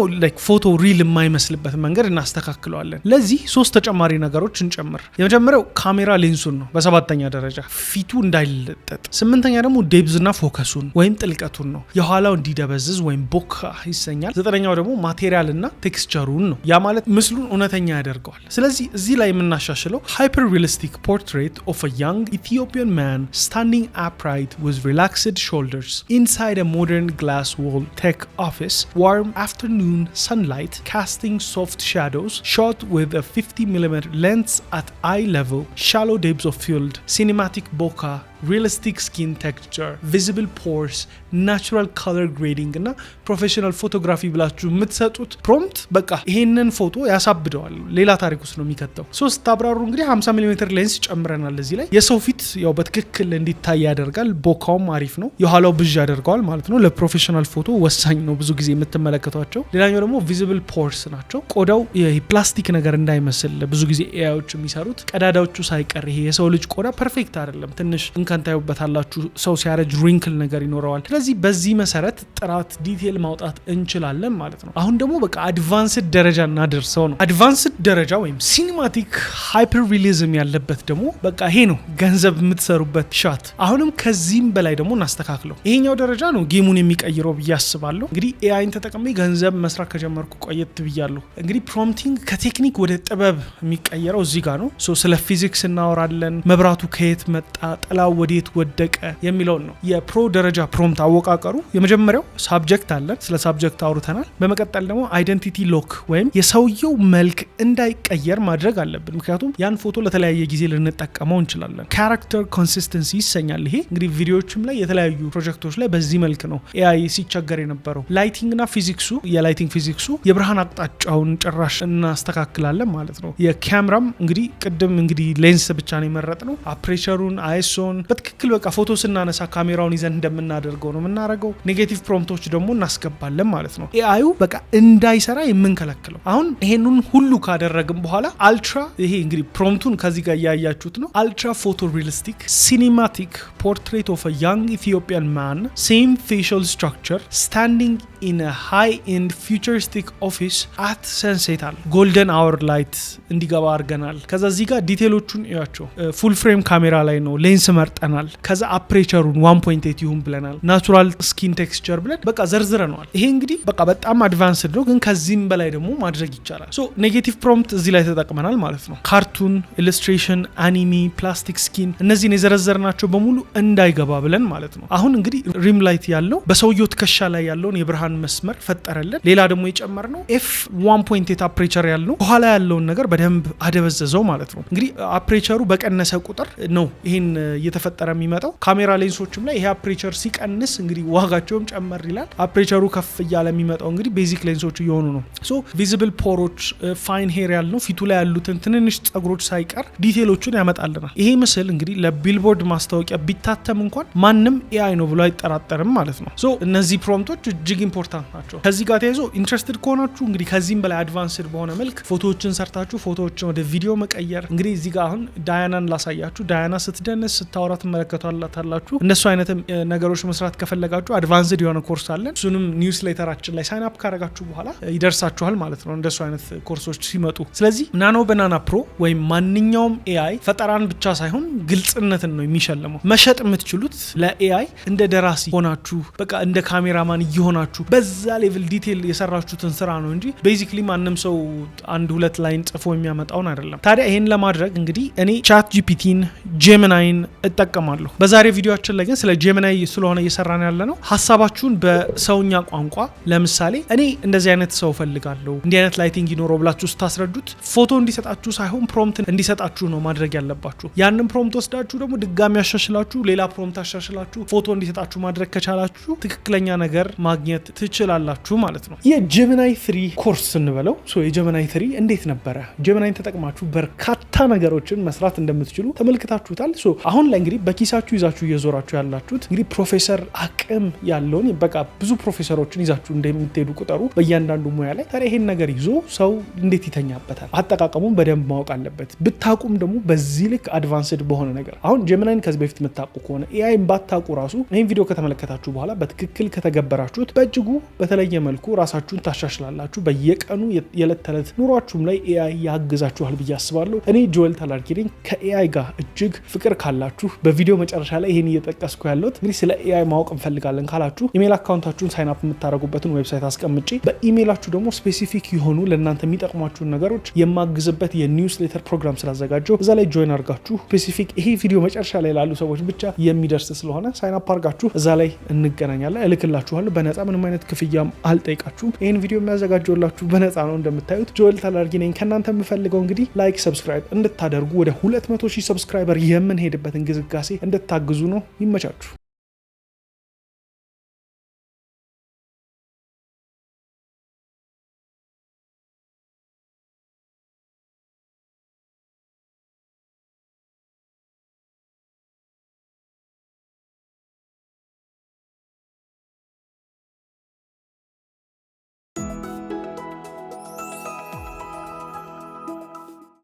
ፎቶ ሪል የማይመስልበት መንገድ እናስተካክለዋለን። ለዚህ 3 ተጨማሪ ነገሮች እንጨምራለን። እንጀምር። የመጀመሪያው ካሜራ ሌንሱን ነው በሰባተኛ ደረጃ ፊቱ እንዳይለጠጥ። ስምንተኛ ደግሞ ዴፕዝና ፎከሱን ወይም ጥልቀቱን ነው የኋላው እንዲደበዝዝ ወይም ቦካ ይሰኛል። ዘጠነኛው ደግሞ ማቴሪያልና ቴክስቸሩን ነው ያ ማለት ምስሉን እውነተኛ ያደርገዋል። ስለዚህ እዚህ ላይ የምናሻሽለው hyper realistic portrait of a young Ethiopian man standing upright with relaxed shoulders inside a modern glass wall tech office, warm afternoon sunlight casting soft shadows, shot with a 50mm lens at eye level, shallow depths of field, cinematic bokeh, realistic skin texture, visible pores, natural color grading እና ፕሮፌሽናል ፎቶግራፊ ብላችሁ የምትሰጡት ፕሮምፕት በቃ ይሄንን ፎቶ ያሳብደዋል፣ ሌላ ታሪክ ውስጥ ነው የሚከተው። ሶስት አብራሩ እንግዲህ 50 ሚሊ ሜትር ሌንስ ጨምረናል እዚህ ላይ። የሰው ፊት ያው በትክክል እንዲታይ ያደርጋል። ቦካውም አሪፍ ነው፣ የኋላው ብዥ ያደርገዋል ማለት ነው። ለፕሮፌሽናል ፎቶ ወሳኝ ነው ብዙ ጊዜ የምትመለከቷቸው። ሌላኛው ደግሞ ቪዚብል ፖርስ ናቸው። ቆዳው የፕላስቲክ ነገር እንዳይመስል ብዙ ጊዜ ኤአዮች የሚሰሩት ቀዳዳዎቹ ሳይቀር ይሄ የሰው ልጅ ቆዳ ፐርፌክት አይደለም፣ ትንሽ እንከንታዩበታላችሁ። ሰው ሲያረጅ ሪንክል ነገር ይኖረዋል። ስለዚህ በዚህ መሰረት ጥራት ዲቴል ማውጣት እንችላለን ማለት ነው። አሁን ደግሞ በቃ አድቫንስድ ደረጃ እናደርሰው ነው። አድቫንስድ ደረጃ ወይም ሲኒማቲክ ሃይፐር ሪሊዝም ያለበት ደግሞ በቃ ይሄ ነው ገንዘብ የምትሰሩበት ሻት። አሁንም ከዚህም በላይ ደግሞ እናስተካክለው። ይሄኛው ደረጃ ነው ጌሙን የሚቀይረው ብዬ አስባለሁ። እንግዲህ ኤአይን ተጠቅሜ ገንዘብ መስራት ከጀመርኩ ቆየት ብያለሁ። እንግዲህ ፕሮምፕቲንግ ከቴክኒክ ወደ ጥበብ የሚቀየረው እዚህ ጋር ነው። ስለ ፊዚክስ እናወራለን። መብራቱ ከየት መጣ፣ ጥላው ወዴት ወደቀ የሚለውን ነው። የፕሮ ደረጃ ፕሮምፕት አወቃቀሩ የመጀመሪያው ሳብጀክት አለ፣ ስለ ሳብጀክት አውርተናል። በመቀጠል ደግሞ አይደንቲቲ ሎክ ወይም የሰውየው መልክ እንዳይቀየር ማድረግ አለብን፣ ምክንያቱም ያን ፎቶ ለተለያየ ጊዜ ልንጠቀመው እንችላለን። ካራክተር ኮንሲስተንሲ ይሰኛል። ይሄ እንግዲህ ቪዲዮዎችም ላይ የተለያዩ ፕሮጀክቶች ላይ በዚህ መልክ ነው ኤአይ ሲቸገር የነበረው። ላይቲንግና ፊዚክሱ የላይቲንግ ፊዚክሱ የብርሃን አቅጣጫውን ጭራሽ እናስተካክላለን ማለት ነው። የካሜራም እንግዲህ ቅድም እንግዲህ ሌንስ ብቻ ነው የመረጥነው። አፕሬቸሩን አይሶን በትክክል በቃ ፎቶ ስናነሳ ካሜራውን ይዘን እንደምናደርገው ነው የምናደርገው። ኔጌቲቭ ፕሮምፕቶች ደግሞ እናስገባለን ማለት ነው። ኤአዩ በቃ እንዳይሰራ የምንከለክለው። አሁን ይሄንን ሁሉ ካደረግን በኋላ አልትራ ይሄ እንግዲህ ፕሮምፕቱን ከዚህ ጋር እያያችሁት ነው። አልትራ ፎቶ ሪሊስቲክ ሲኒማቲክ ፖርትሬት ኦፍ አ ያንግ ኢትዮጵያን ማን ሴም ፌሻል ስትራክቸር ስታንዲንግ ኢን አ ሃይ ኤንድ ፊውቸሪስቲክ ኦፊስ አት ሰንሴት አለ። ጎልደን አወር ላይት እንዲገባ አድርገናል። ከዛ እዚህ ጋር ዲቴሎቹን እያቸው። ፉል ፍሬም ካሜራ ላይ ነው፣ ሌንስ መርጠናል። ከዛ አፕሬቸሩን 1.8 ይሁን ብለናል። ናቹራል ስኪን ቴክስቸር ብለን በቃ ዘርዝረነዋል። ይሄ እንግዲህ በቃ በጣም አድቫንስድ ነው፣ ግን ከዚህም በላይ ደግሞ ማድረግ ይቻላል። ሶ ኔጌቲቭ ፕሮምፕት እዚህ ላይ ተጠቅመናል ማለት ነው። ካርቱን፣ ኢሉስትሬሽን፣ አኒሜ፣ ፕላስቲክ ስኪን እነዚህን የዘረዘርናቸው በሙሉ እንዳይገባ ብለን ማለት ነው። አሁን እንግዲህ ሪም ላይት ያለው በሰውየው ትከሻ ላይ ያለውን የብርሃን መስመር ፈጠረልን። ሌላ ደግሞ የጨመርነው f1.8 አፕሬቸር ያለው በኋላ ያለውን ነገር በደንብ አደበዘዘው ማለት ነው። እንግዲህ አፕሬቸሩ በቀነሰ ቁጥር ነው ይሄን እየተፈጠረ የሚመጣው። ካሜራ ሌንሶችም ላይ ይሄ አፕሬቸር ሲቀንስ እንግዲህ ዋጋቸውም ጨመር ይላል። አፕሬቸሩ ከፍ እያለ የሚመጣው እንግዲህ ቤዚክ ሌንሶች እየሆኑ ነው። ሶ ቪዚብል ፖሮች፣ ፋይን ሄር ያልነው ፊቱ ላይ ያሉትን ትንንሽ ጸጉሮች ሳይቀር ዲቴሎችን ያመጣልናል። ይሄ ምስል እንግዲህ ለቢልቦርድ ማስታወቂያ ቢታተም እንኳን ማንም ኤአይ ነው ብሎ አይጠራጠርም ማለት ነው። ሶ እነዚህ ፕሮምፕቶች እጅግ ኢምፖርታንት ናቸው። ከዚህ ጋር ተያይዞ ኢንትረስትድ ከሆናችሁ እንግዲህ ከዚህም በላይ አድቫንስድ በሆነ መልክ ፎቶዎችን ሰርታችሁ ፎቶዎችን ወደ ቪዲዮ መቀየር። እንግዲህ እዚህ ጋር አሁን ዳያናን ላሳያችሁ። ዳያና ስትደንስ ስታወራ ትመለከቷላታላችሁ። እንደሱ አይነት ነገሮች መስራት ከፈለጋችሁ አድቫንስድ የሆነ ኮርስ አለን። እሱንም ኒውስ ሌተራችን ላይ ሳይን አፕ ካረጋችሁ በኋላ ይደርሳችኋል ማለት ነው እንደሱ አይነት ኮርሶች ሲመጡ። ስለዚህ ናኖ ባናና ፕሮ ወይም ማንኛውም ኤአይ ፈጠራን ብቻ ሳይሆን ግልጽነትን ነው የሚሸልመው። መሸጥ የምትችሉት ለኤአይ እንደ ደራሲ ሆናችሁ በቃ እንደ ካሜራማን እየሆናችሁ በዛ ሌቭል ዲቴል የሰራችሁትን ስራ ነው እንጂ ቤዚክሊ ማንም ሰው አንድ ሁለት ላይን ጽፎ የሚያመጣውን አይደለም። ታዲያ ይሄን ለማድረግ እንግዲህ እኔ ቻት ጂፒቲን ጄሚናይን እጠቀማለሁ። በዛሬ ቪዲዮአችን ላይ ግን ስለ ጄሚናይ ስለሆነ እየሰራን ያለ ነው። ሀሳባችሁን በሰውኛ ቋንቋ ለምሳሌ እኔ እንደዚህ አይነት ሰው ፈልጋለሁ እንዲህ አይነት ላይቲንግ ይኖረው ብላችሁ ስታስረዱት ፎቶ እንዲሰጣችሁ ሳይሆን ፕሮምፕት እንዲሰጣችሁ ነው ማድረግ ያለባችሁ። ያንን ፕሮምፕት ወስዳችሁ ደግሞ ድጋሚ አሻሽላችሁ ሌላ ፕሮምፕት አሻሽላችሁ ፎቶ እንዲሰጣችሁ ማድረግ ከቻላችሁ ትክክለኛ ነገር ማግኘት ትችላላችሁ ማለት ነው። የጄሚናይ 3 ኮርስ እንበለው። የጄሚናይ 3 እንዴት ነበረ? ጄሚናይን ተጠቅማችሁ በርካታ ነገሮችን መስራት እንደምትችሉ ተመልክታችሁታል። አሁን ላይ እንግዲህ በኪሳችሁ ይዛችሁ እየዞራችሁ ያላችሁት እንግዲህ ፕሮፌሰር አቅም ያለውን በቃ ብዙ ፕሮፌሰሮችን ይዛችሁ እንደምትሄዱ ቁጠሩ በእያንዳንዱ ሙያ ላይ። ታዲያ ይሄን ነገር ይዞ ሰው እንዴት ይተኛበታል? አጠቃቀሙን በደንብ ማወቅ አለበት። ብታቁም ደግሞ በዚህ ልክ አድቫንስድ በሆነ ነገር አሁን ጄሚናይን ከዚህ በፊት የምታውቁ ከሆነ ኤአይን ባታውቁ ራሱ ይህን ቪዲዮ ከተመለከታችሁ በኋላ በትክክል ከተገበራችሁት በእጅጉ ብታደርጉ በተለየ መልኩ ራሳችሁን ታሻሽላላችሁ። በየቀኑ የዕለት ተዕለት ኑሯችሁም ላይ ኤአይ ያግዛችኋል ብዬ አስባለሁ። እኔ ጆኤል ታላርጊ ነኝ። ከኤአይ ጋር እጅግ ፍቅር ካላችሁ በቪዲዮ መጨረሻ ላይ ይሄን እየጠቀስኩ ያለሁት እንግዲህ ስለ ኤአይ ማወቅ እንፈልጋለን ካላችሁ ኢሜል አካውንታችሁን ሳይን አፕ የምታደርጉበትን ዌብሳይት አስቀምጬ በኢሜላችሁ ደግሞ ስፔሲፊክ የሆኑ ለእናንተ የሚጠቅሟችሁን ነገሮች የማግዝበት የኒውስሌተር ፕሮግራም ስላዘጋጀው እዛ ላይ ጆይን አድርጋችሁ ስፔሲፊክ ይሄ ቪዲዮ መጨረሻ ላይ ላሉ ሰዎች ብቻ የሚደርስ ስለሆነ ሳይን አፕ አድርጋችሁ እዛ ላይ እንገናኛለን። እልክላችኋለሁ በነፃ ምንም አይነት ክፍያም አልጠይቃችሁም። ይህን ቪዲዮ የሚያዘጋጀውላችሁ በነፃ ነው። እንደምታዩት ጆኤል ታላርጊ ነኝ። ከእናንተ የምፈልገው እንግዲህ ላይክ፣ ሰብስክራይብ እንድታደርጉ ወደ 200,000 ሰብስክራይበር የምንሄድበትን ግስጋሴ እንድታግዙ ነው። ይመቻችሁ።